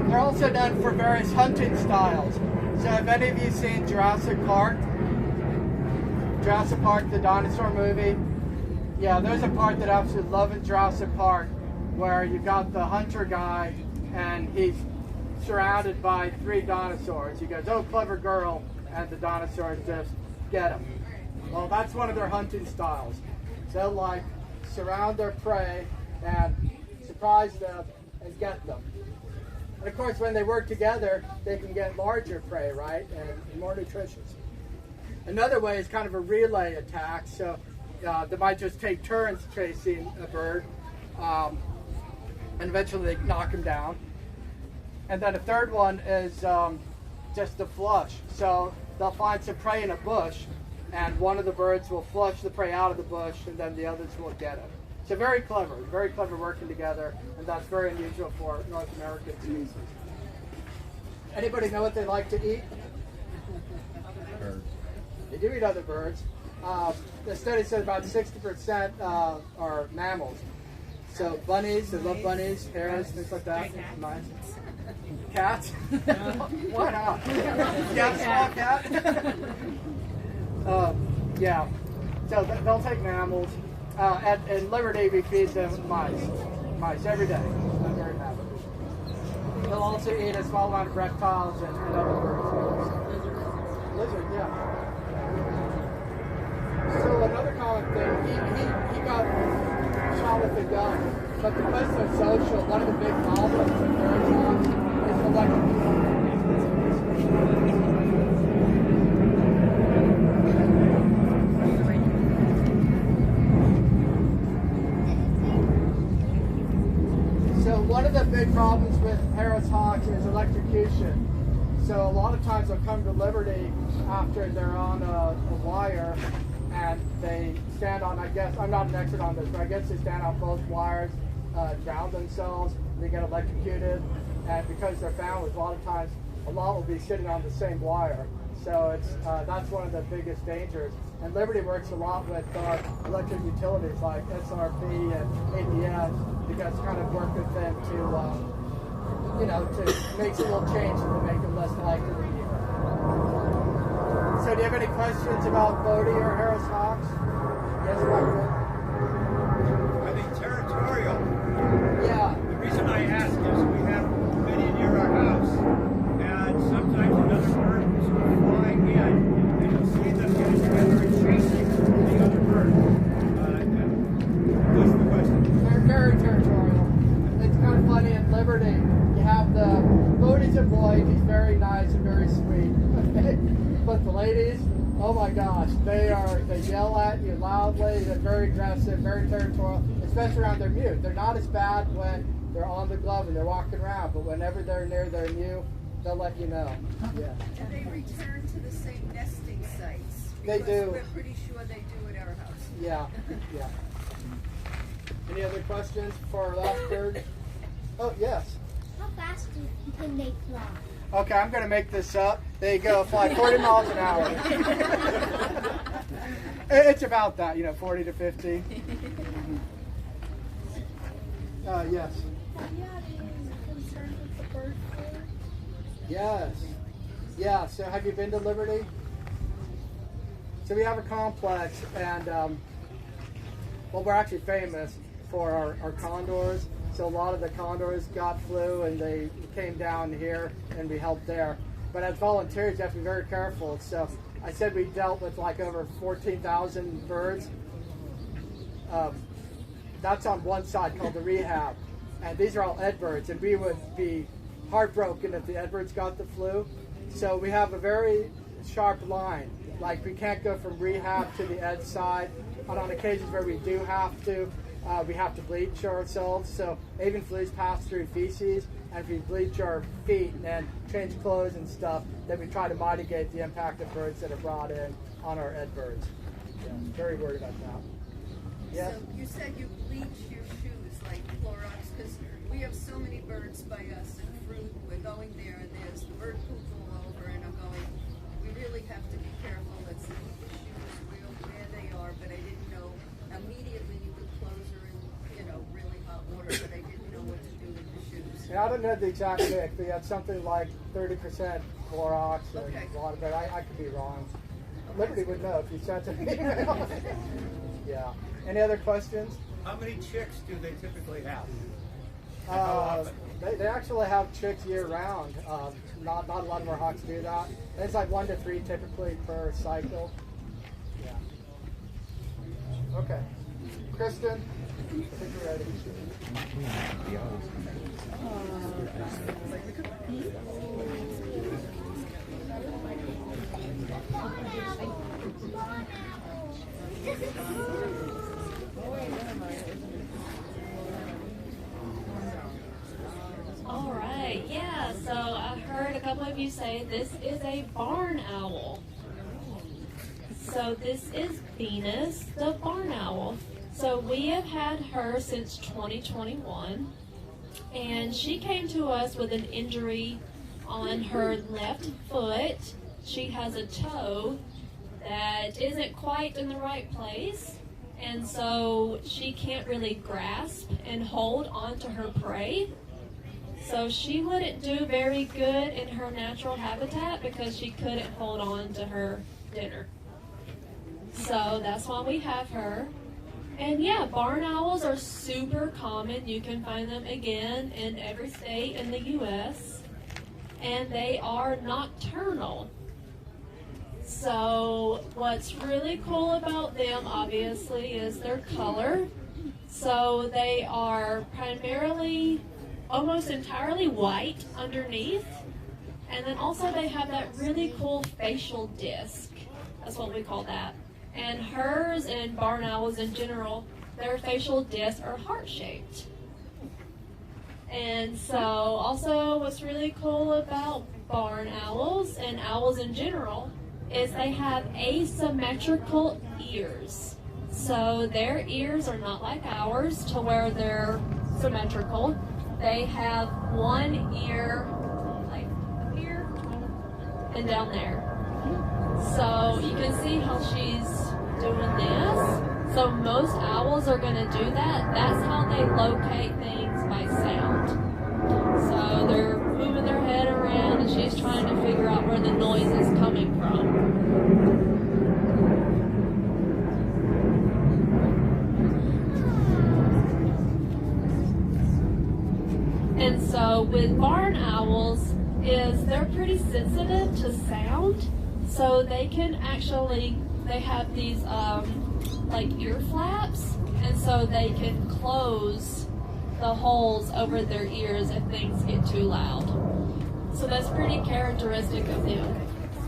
They're also known for various hunting styles. So have any of you seen Jurassic Park? Jurassic Park, the dinosaur movie? Yeah, there's a part that I absolutely love in Jurassic Park where you've got the hunter guy and he's surrounded by 3 dinosaurs. He goes, "Oh, clever girl," and the dinosaurs just get him. Well, that's one of their hunting styles. They'll like surround their prey and surprise them and get them. And of course, when they work together, they can get larger prey, right, and more nutritious. Another way is kind of a relay attack. So they might just take turns chasing a bird, and eventually they knock him down. And then a third one is just a flush. So they'll find some prey in a bush, and one of the birds will flush the prey out of the bush, and then the others will get it. So very clever working together, and that's very unusual for North American species. Anybody know what they like to eat? Birds. They do eat other birds. The study said about 60% are mammals. So bunnies, they love bunnies, hares, things like that. Mice. Cats? Why not? Yeah, small cat. Yeah. So they'll take mammals. At Liberty, we feed them mice every day. I'm very happy. They'll also eat a small amount of reptiles and other birds. Lizard, yeah. So another common thing, he got shot with a gun but because they're social, one of the big problems with bird hawks is electrocution. So one of the big problems with Harris hawks is electrocution. So a lot of times they'll come to Liberty after they're on a wire, and they stand on, I guess, I'm not an expert on this, but I guess they stand on both wires, drown themselves, they get electrocuted, and because they're families, a lot of times a lot will be sitting on the same wire. So it's that's one of the biggest dangers. And Liberty works a lot with our electric utilities like SRP and ADS to guys kind of work with them to, you know, to make some little changes to make it less likely to be. So do you have any questions about Bodie or Harris hawks? Yes, Michael? Are they territorial? Yeah. The reason I ask is we have many near our house, and sometimes another bird will sort of fly in, and you'll see them getting together and chasing the other bird. That's the question. They're very territorial. It's kind of funny in Liberty. You have the Bodie's a boy. He's very nice and very sweet. But the ladies, oh my gosh, they yell at you loudly. They're very aggressive, very territorial, especially around their mute. They're not as bad when they're on the glove and they're walking around, but whenever they're near their mute, they'll let you know. Yeah. And they return to the same nesting sites. They do. We're pretty sure they do at our house. Yeah, yeah. Any other questions for our last bird? Oh, yes. How fast can they fly? Okay, I'm going to make this up. They go fly 40 miles an hour. It's about that, you know, 40 to 50. Yes. Have you had any concern with the bird flu? Yes. Yeah, so have you been to Liberty? So we have a complex, and, well, we're actually famous for our condors. So a lot of the condors got flu, and they came down here, and we helped there. But as volunteers, you have to be very careful. So I said we dealt with like over 14,000 birds. That's on one side called the rehab. And these are all Edbirds, and we would be heartbroken if the Edbirds got the flu. So we have a very sharp line. Like we can't go from rehab to the Ed side. But on occasions where we do have to, we have to bleach ourselves. So avian fleas pass through feces, and if we bleach our feet and change clothes and stuff, then we try to mitigate the impact of birds that are brought in on our Edbirds. Yeah, very worried about that. Yes? So you said you bleach your shoes like Clorox, because we have so many birds by us and fruit. We're going there and there's the bird poop all over, and I'm going, we really have to be careful. Let's keep the shoes real where they are, but I didn't know immediately you would close her in, you know, really hot water, but I didn't know what to do with the shoes. And I don't know the exact mix, but you had something like 30% Clorox and a lot of it. I could be wrong. Liberty would know if you sent an email. Yeah. Any other questions? How many chicks do they typically have? They actually have chicks year round. Not a lot of our hawks do that. It's like 1 to 3 typically per cycle. Yeah. Okay. Kristen, I think we're ready. All right, yeah, so I heard a couple of you say this is a barn owl. So this is Venus, the barn owl. So we have had her since 2021, and she came to us with an injury on her left foot. She has a toe that isn't quite in the right place, and so she can't really grasp and hold onto her prey. So she wouldn't do very good in her natural habitat because she couldn't hold on to her dinner. So that's why we have her. And yeah, barn owls are super common. You can find them again in every state in the U.S. And they are nocturnal. So what's really cool about them, obviously, is their color. So they are primarily almost entirely white underneath. And then also they have that really cool facial disc. That's what we call that. And hers and barn owls in general, their facial discs are heart-shaped. And so also what's really cool about barn owls and owls in general is they have asymmetrical ears. So their ears are not like ours to where they're symmetrical. They have one ear like up here and down there. So you can see how she's doing this. So most owls are going to do that. That's how they locate things by sound. So they're moving their head around and she's trying to figure out where the noise is coming from. And so with barn owls is they're pretty sensitive to sound. So they can actually, they have these like ear flaps, and so they can close the holes over their ears if things get too loud. So that's pretty characteristic of them.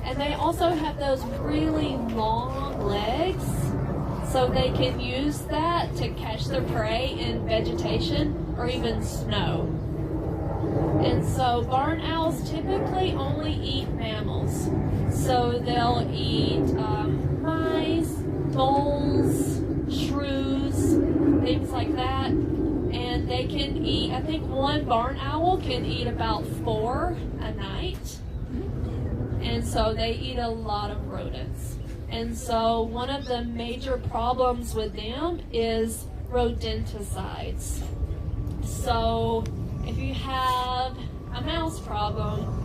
And they also have those really long legs, so they can use that to catch their prey in vegetation or even snow. And so barn owls typically only eat mammals. So they'll eat mice, voles, shrews, things like that. And they can eat, I think one barn owl can eat about 4 a night. And so they eat a lot of rodents. And so one of the major problems with them is rodenticides. So if you have a mouse problem,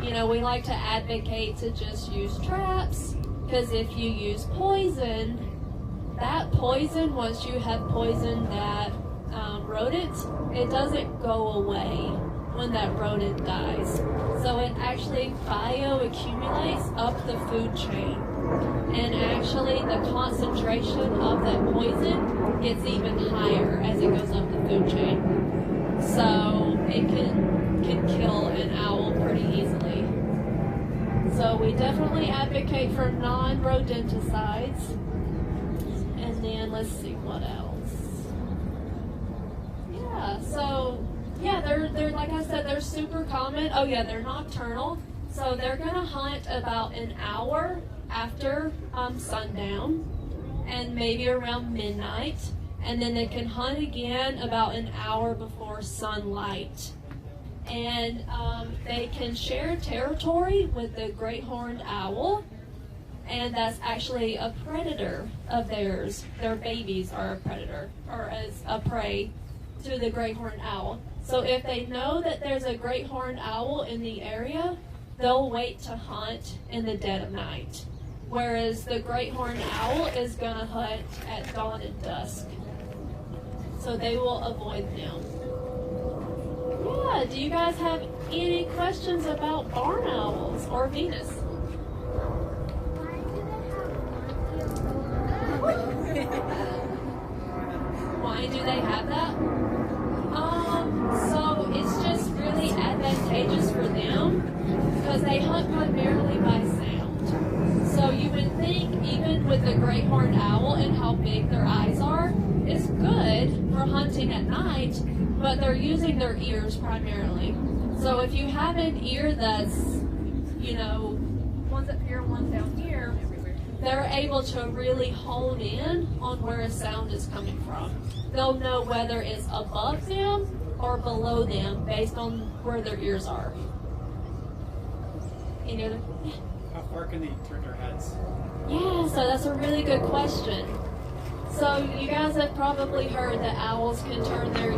you know, we like to advocate to just use traps, because if you use poison, that poison, once you have poisoned that rodent, it doesn't go away when that rodent dies. So it actually bioaccumulates up the food chain. And actually the concentration of that poison gets even higher as it goes up the food chain. So it can kill an owl pretty easily. So we definitely advocate for non-rodenticides. And then let's see what else. Yeah, so yeah, they're like I said, they're super common. Oh yeah, they're nocturnal. So they're gonna hunt about an hour after sundown and maybe around midnight. And then they can hunt again about an hour before sunlight. And they can share territory with the great horned owl, and that's actually a predator of theirs. Their babies are a predator, or as a prey to the great horned owl. So if they know that there's a great horned owl in the area, they'll wait to hunt in the dead of night. Whereas the great horned owl is gonna hunt at dawn and dusk. So they will avoid them. Yeah, do you guys have any questions about barn owls or Venus? Why do they have that? So it's just really advantageous for them because they hunt primarily by sound. So you would think even with the great horned owl and how big their eyes are, it's good for hunting at night, but they're using their ears primarily. So if you have an ear that's, you know, one's up here, one's down here, they're able to really hone in on where a sound is coming from. They'll know whether it's above them or below them based on where their ears are. Any other? How far can they turn their heads? Yeah, so that's a really good question. So you guys have probably heard that owls can turn their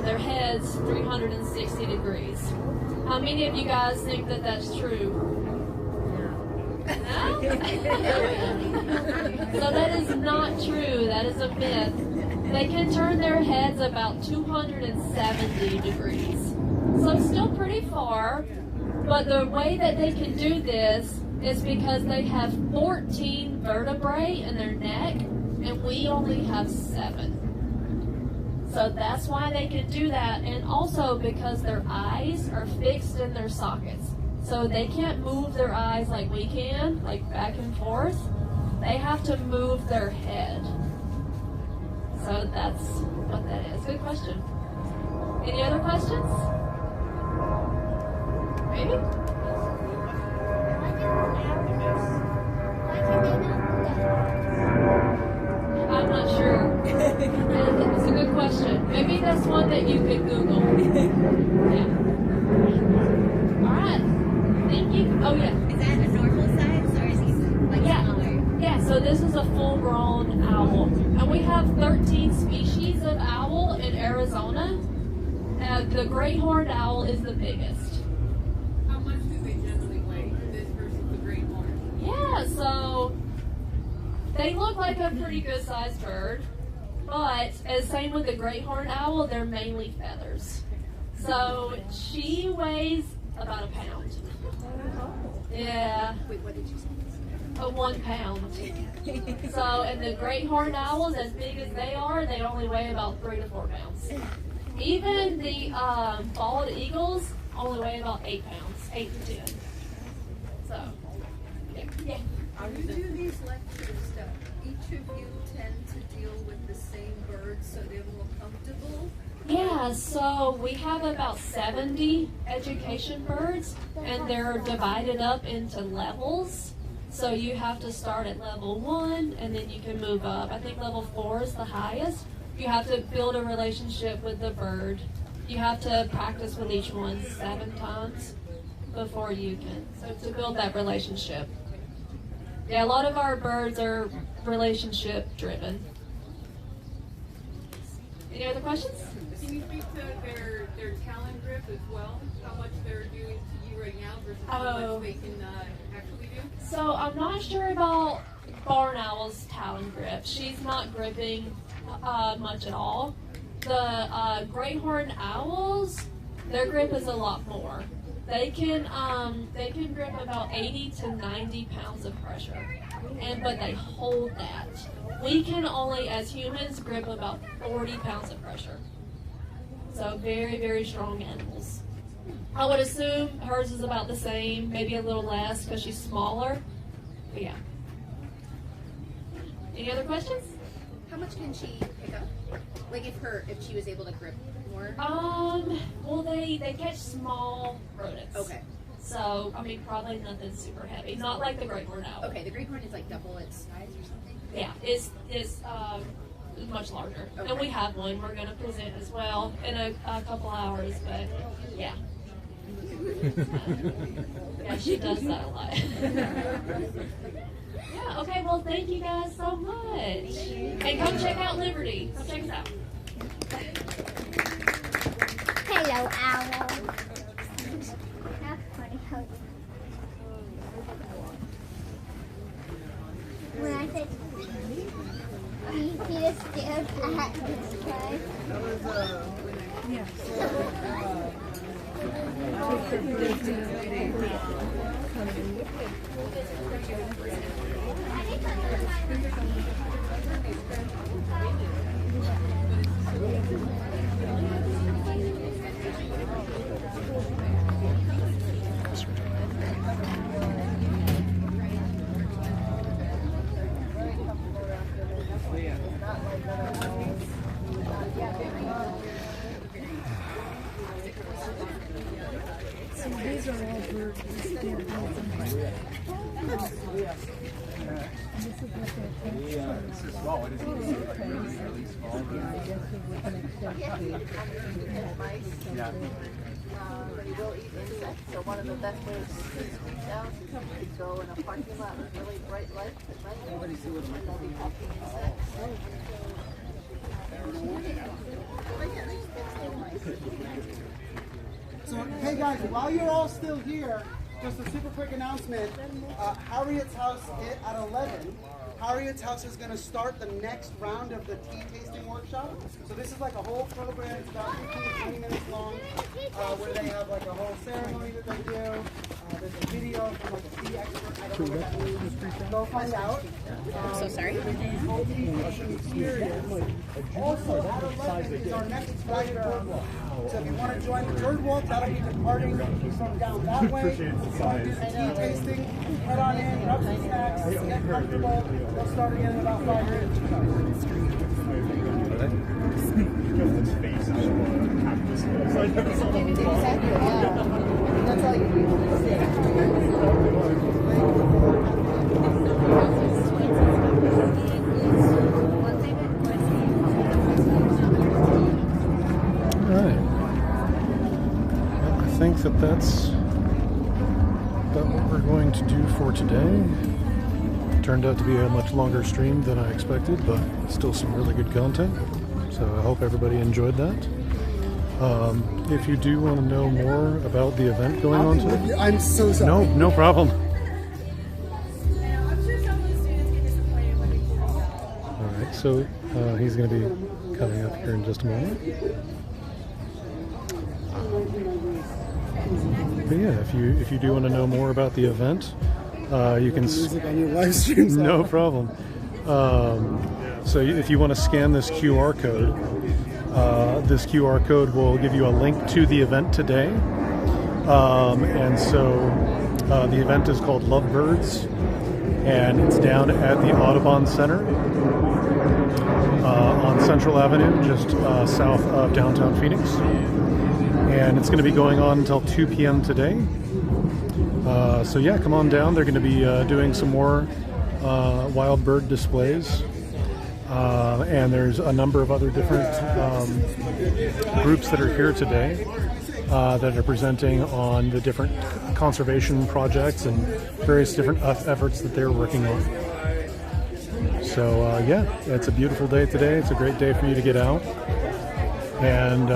their heads 360 degrees. How many of you guys think that that's true? No? So that is not true. That is a myth. They can turn their heads about 270 degrees. So still pretty far, but the way that they can do this is because they have 14 vertebrae in their neck, and we only have 7. So that's why they can do that, and also because their eyes are fixed in their sockets. So they can't move their eyes like we can, like back and forth. They have to move their head. So that's what that is. Good question. Any other questions? Maybe? I'm not sure. It's a good question. Maybe that's one that you could Google. Yeah. All right. Thank you. Oh, yeah. Is that a normal size or is he like smaller? Yeah, so this is a full-grown owl. And we have 13 species of owl in Arizona. The great horned owl is the biggest. How much do they generally weigh, this versus the great horn? Yeah, so they look like a pretty good sized bird, but as same with the great horned owl, they're mainly feathers. So she weighs about a pound. Yeah. Wait, what did you say? 1 pound. So, and the great horned owls, as big as they are, they only weigh about 3 to 4 pounds. Even the bald eagles only weigh about 8 pounds, 8 to 10. So, yeah. When you do these lectures, each of you tend to deal with the same birds so they're more comfortable? Yeah, so we have about 70 education birds, and they're divided up into levels. So you have to start at level 1, and then you can move up. I think level 4 is the highest. You have to build a relationship with the bird. You have to practice with each one 7 times before you can. So to build that relationship. Yeah, a lot of our birds are relationship driven. Any other questions? Can you speak to their talent grip as well? How much they're doing to you right now versus how much they can actually do? So I'm not sure about barn owl's talon grip. She's not gripping much at all. The great horned owls, their grip is a lot more. They can grip about 80 to 90 pounds of pressure, but they hold that. We can only, as humans, grip about 40 pounds of pressure. So very, very strong animals. I would assume hers is about the same, maybe a little less because she's smaller. But yeah. Any other questions? How much can she pick up? Like if she was able to grip more? Well, they catch small rodents. Okay. So, I mean, probably nothing super heavy. Not like the great horned owl. Okay, the great horn is like double its size or something? Yeah, it's much larger. Okay. And we have one we're going to present as well in a couple hours, but yeah. Yeah, she does that a lot. Yeah, okay, well, thank you guys so much. And come check out Liberty. Come check us out. Hello, owl. That's funny how when I said he just stared at this guy. So these are all birds. They're This is small. It is really small. Yeah. But he will eat insects, so one of the best ways to reach out is to go in a parking lot with really bright lights at night, and they'll be catching insects. So, hey guys, while you're all still here, just a super quick announcement. Harriet's house at 11 Harriet's house is going to start the next round of the tea tasting workshop. So this is like a whole program. It's about 15-20 minutes long, where they have like a whole ceremony that they do. There's a video from like a tea expert. I don't know what that means. Go find out. I'm so sorry. Also, at 11 is our next flight board walk. So if you want to join the bird walk, that'll be departing from down that way. If you want to do the tea tasting, head on in, grab some snacks, get comfortable. They'll start again in about 5 minutes. That's all you need. Alright. Well, I think that's about what we're going to do for today. Turned out to be a much longer stream than I expected, but still some really good content. So I hope everybody enjoyed that. If you do want to know more about the event going on today, I'm so sorry. No problem. Alright, so he's going to be coming up here in just a moment. But yeah, if you do want to know more about the event, you can music on your live streams. No problem. So if you want to scan this QR code, this QR code will give you a link to the event today. And so the event is called Lovebirds, and it's down at the Audubon Center on Central Avenue, just south of downtown Phoenix. And it's going to be going on until 2 p.m. today. So yeah, come on down. They're going to be doing some more wild bird displays. And there's a number of other different groups that are here today that are presenting on the different conservation projects and various different efforts that they're working on. So yeah, it's a beautiful day today. It's a great day for you to get out. And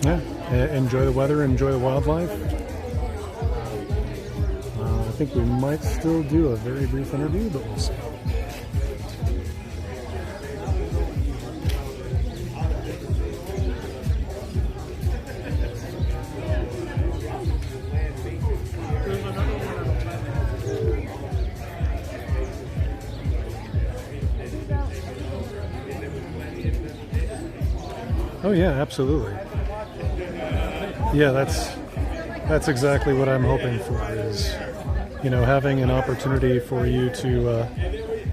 yeah, enjoy the weather, enjoy the wildlife. I think we might still do a very brief interview, but we'll see. Oh yeah, absolutely. Yeah, that's exactly what I'm hoping for, is, you know, having an opportunity for you to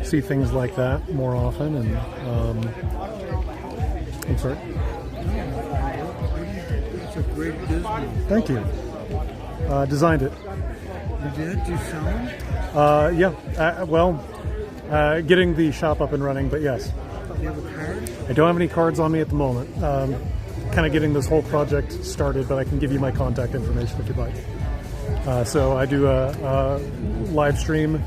see things like that more often. And I'm sorry. It's a great business. Thank you. Designed it. You did? You sell them? Yeah. Well, getting the shop up and running, but yes. Do you have a card? I don't have any cards on me at the moment. Kind of getting this whole project started, but I can give you my contact information if you'd like. So I do a live stream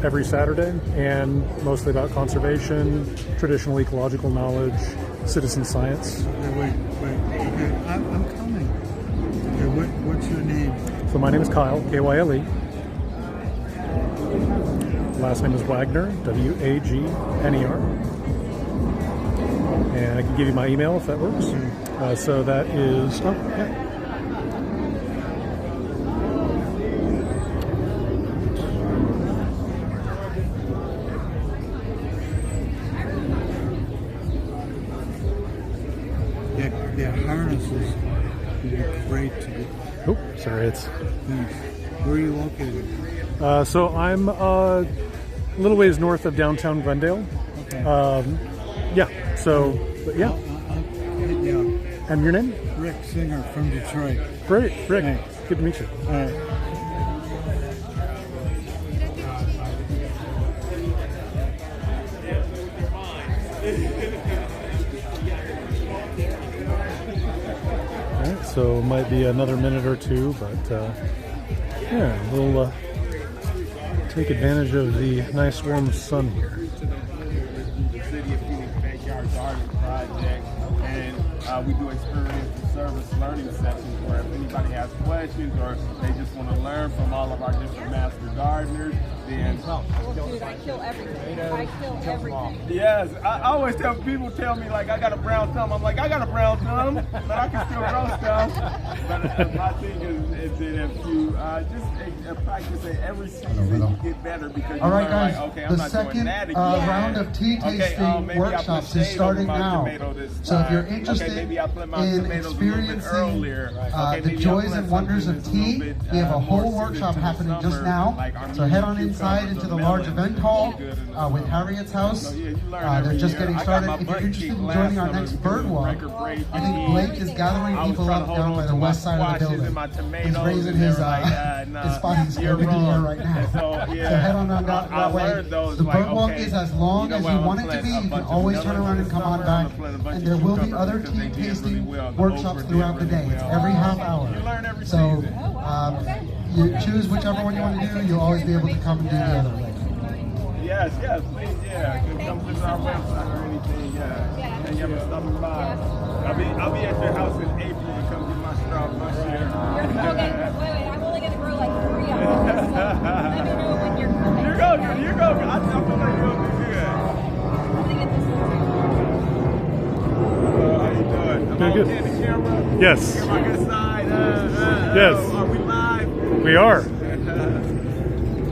every Saturday, and mostly about conservation, traditional ecological knowledge, citizen science. Wait. Okay, I'm coming. Okay, what's your name? So my name is Kyle, K-Y-L-E. Last name is Wagner, W-A-G-N-E-R. And I can give you my email if that works. So that is, oh, yeah. Their harnesses would be great to get. Oh, sorry, it's... Where are you located? So I'm a little ways north of downtown Glendale. Okay. Yeah, so, but yeah. Yeah. And your name? Rick Singer from Detroit. Great, Rick. Thanks. Good to meet you. All right. Alright, so might be another minute or two, but yeah, we'll take advantage of the nice warm sun here. The City of Phoenix Backyard Garden Project, and we do experiential service learning sessions where if anybody has questions or they just want to learn from all of our different master gardeners, then Dude, I kill everything. I kill everything. yes, I always tell people, tell me like I got a brown thumb. I'm like, I got a brown thumb, but I can still grow stuff. But my thing is that if you just practice it every season, you get better because All right, you learn, guys, like, okay, I'm the not doing second that again. round of tea tasting maybe workshops is starting now. So if you're interested in experiencing the joys and wonders of tea, we have a whole workshop happening just now. So head on inside into the large event hall with Harriet's house. They're just getting started. If you're interested in joining our next bird walk, I think Blake is gathering people up down by the west side of the building. He's raising his spotties over here right now. So head on down that way. The bird walk is as long as you want it to be. You can always turn around and come on back. And there will be other tea tasting workshops throughout the day. It's every half hour. So you choose whichever one you want to do. You'll always be able to come and do the other way. Yes, please, come visit our website or anything, and you have stop by. I'll be at your house in April to come get my straw this year. Wait, I'm only gonna grow like 3 of them. So let me know when you're coming. You're going. I feel like you're gonna be good. I'm gonna get this How you doing? Am I Good. okay in the camera? Yes. Am I good side? Yes. Are we live? We are.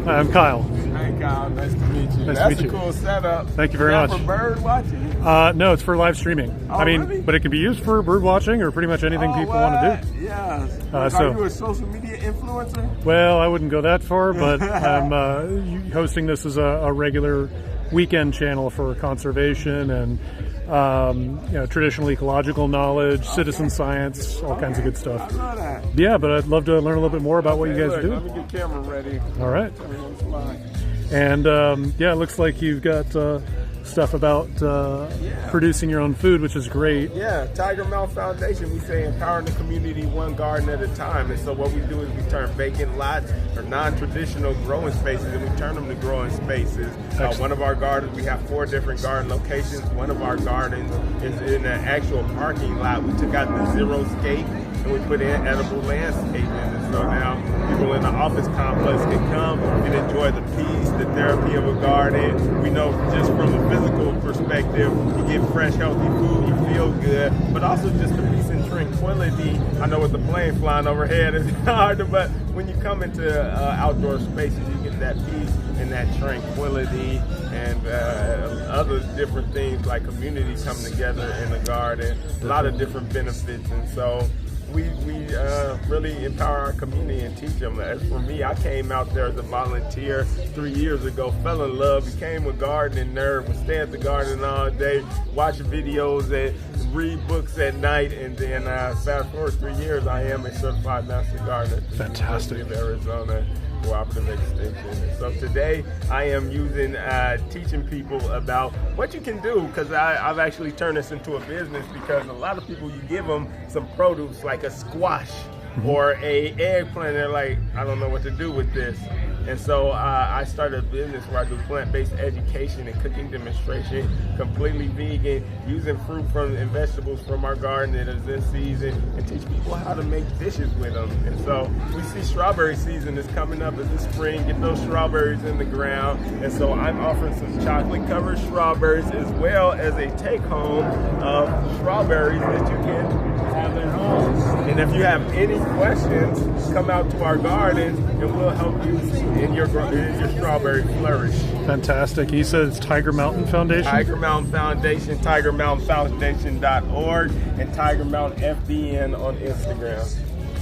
Hi, I'm Kyle. Hey Kyle, nice to meet you. Nice That's to meet a you. cool setup. Thank you very Is that much. for bird watching? No, it's for live streaming. Oh, I mean, really? but it can be used for bird watching or pretty much anything people want to do. Yeah. So- Are you a social media influencer? Well, I wouldn't go that far, but I'm hosting this as a regular weekend channel for conservation and traditional ecological knowledge, citizen science, all kinds of good stuff. I love that. Yeah, but I'd love to learn a little bit more about what you guys do. Let me get camera ready. All right. Everyone's flying. And it looks like you've got stuff about producing your own food, which is great. Yeah, Tiger Mount Foundation, we say empowering the community one garden at a time. And so what we do is we turn vacant lots or non-traditional growing spaces and we turn them to growing spaces. One of our gardens, we have 4 different garden locations. One of our gardens is in an actual parking lot. We took out the zero-scape and we put in edible landscaping. And so now people in the office complex can come and enjoy the peace, the therapy of a garden. We know just from a physical perspective, you get fresh, healthy food, you feel good, but also just the peace and tranquility. I know with the plane flying overhead, it's hard, but when you come into outdoor spaces, you get that peace and that tranquility and other different things like community coming together in the garden, a lot of different benefits. And so we really empower our community and teach them. As for me, I came out there as a volunteer 3 years ago, fell in love, became a gardening nerd, would stay at the garden all day, watch videos and read books at night, and then fast forward 3 years, I am a certified master gardener at the University of Arizona Cooperative Extension. So today I am using teaching people about what you can do, because I've actually turned this into a business, because a lot of people, you give them some produce like a squash or a eggplant, they're like, I don't know what to do with this. And so I started a business where I do plant-based education and cooking demonstration, completely vegan, using fruit and vegetables from our garden that is in season, and teach people how to make dishes with them. And so we see strawberry season is coming up in the spring, get those strawberries in the ground. And so I'm offering some chocolate-covered strawberries as well as a take-home of strawberries that you can have at home. And if you have any questions, come out to our garden and we'll help you in your strawberry flourish. Fantastic. He said it's Tiger Mountain Foundation? Tiger Mountain Foundation, tigermountainfoundation.org, and Tiger Mountain FBN on Instagram.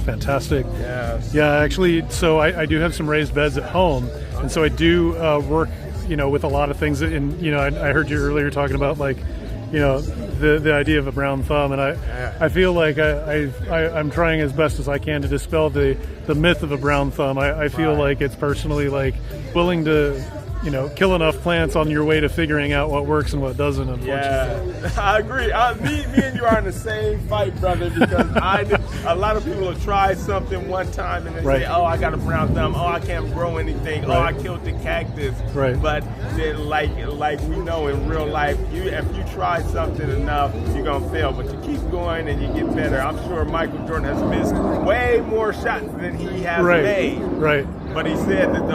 Fantastic. Yes. Yeah, actually, so I do have some raised beds at home, and so I do work, with a lot of things. And I heard you earlier talking about the idea of a brown thumb, and I feel like I'm trying as best as I can to dispel the myth of a brown thumb. I feel like it's personally willing to kill enough plants on your way to figuring out what works and what doesn't, unfortunately. Yeah, I agree. Me and you are in the same fight, brother, because a lot of people have tried something one time and they say, oh, I got a brown thumb, oh, I can't grow anything, oh, I killed the cactus. Right. But then, like we know in real life, if you try something enough, you're going to fail, but you keep going and you get better. I'm sure Michael Jordan has missed way more shots than he has made. Right. But he said that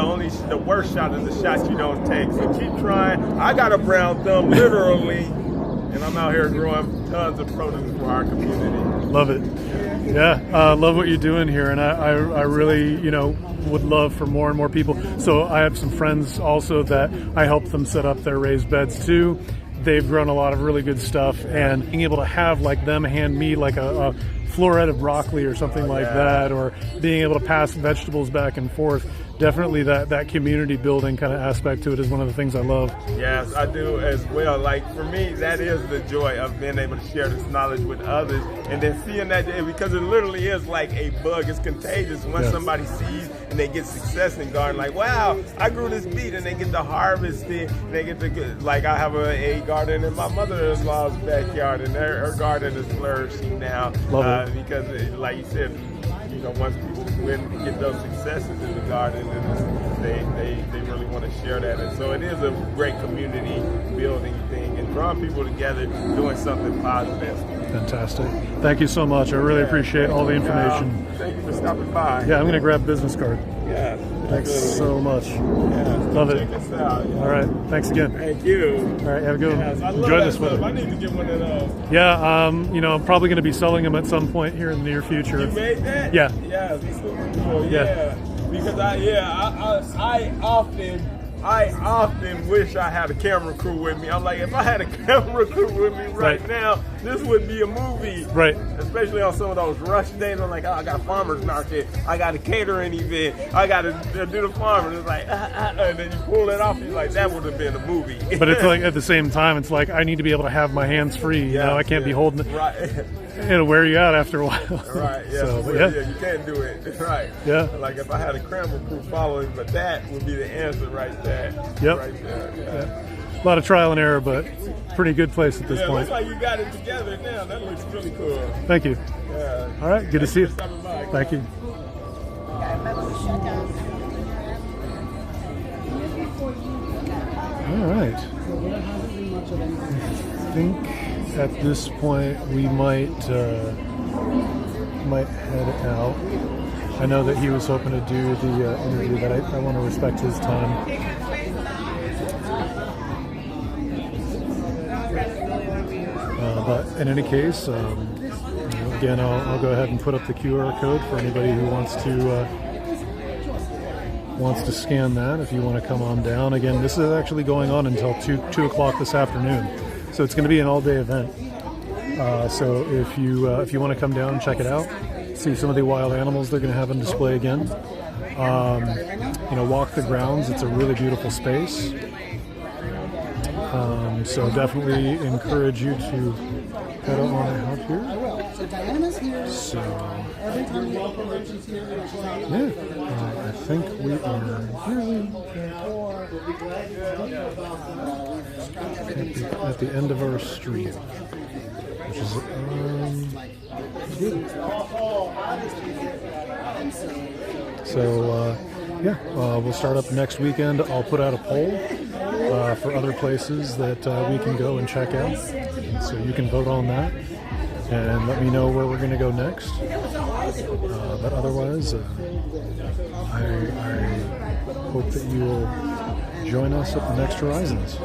the worst shot is the shot you don't take. So keep trying. I got a brown thumb, literally, and I'm out here growing tons of produce for our community. Love it. Yeah, love what you're doing here, and I really, would love for more and more people. So I have some friends also that I help them set up their raised beds too. They've grown a lot of really good stuff, and being able to have like them hand me like a floret of broccoli or something like that, or being able to pass vegetables back and forth. Definitely that community building kind of aspect to it is one of the things I love. Yes, I do as well. Like for me, that is the joy of being able to share this knowledge with others, and then seeing that, because it literally is like a bug. It's contagious. Once somebody sees and they get success in gardening, like, wow, I grew this beet, and they get to harvest it. They get to like, I have a garden in my mother-in-law's backyard, and her garden is flourishing now. Love it. Because, like you said, once people get those successes in the garden, and they really want to share that. And so it is a great community building thing and drawing people together, doing something positive. Fantastic. Thank you so much. I really appreciate all the information. Thank you for stopping by. Yeah, I'm going to grab a business card. Yeah. Thanks so much. Yeah. Love it. Check this out. Yeah. All right. Thanks again. Thank you. All right. Have a good one. Yes, I love Enjoy that this stuff. weather. I need to get one of those. Yeah. I'm probably going to be selling them at some point here in the near future. You made that? Yeah. Yeah. It's super cool. Yeah. Because I often wish I had a camera crew with me. I'm like, if I had a camera crew with me right now, this would be a movie. Right. Especially on some of those rush days. I'm like, oh, I got a farmer's market. I got a catering event. I got to do the farm. And it's like, and then you pull it off. You're like, that would have been a movie. But it's like at the same time, it's like I need to be able to have my hands free. I can't be holding it. Right. It'll wear you out after a while. Right, yeah. So, Yeah, you can't do it. Right. Yeah. Like if I had a camera crew following, but that would be the answer right there. Yep. Right there. Yeah. A lot of trial and error, but pretty good place at this point. Looks like you got it together now. That looks really cool. Thank you. Yeah. All right, good to see you. Thank you. All right. I think at this point we might head out. I know that he was hoping to do the interview, but I want to respect his time. But in any case, again, I'll go ahead and put up the QR code for anybody who wants to scan that. If you want to come on down, again, this is actually going on until 2 o'clock this afternoon, so it's going to be an all-day event. So if you want to come down and check it out, see some of the wild animals they're going to have on display again. Walk the grounds. It's a really beautiful space. So definitely encourage you to head on out here. So Diana's here. So Every time you open it, she's here. yeah, I think we are nearly at the end of our stream, which is so we'll start up next weekend. I'll put out a poll for other places that we can go and check out, so you can vote on that and let me know where we're going to go next. But otherwise, I hope that you will join us at the next Horizons.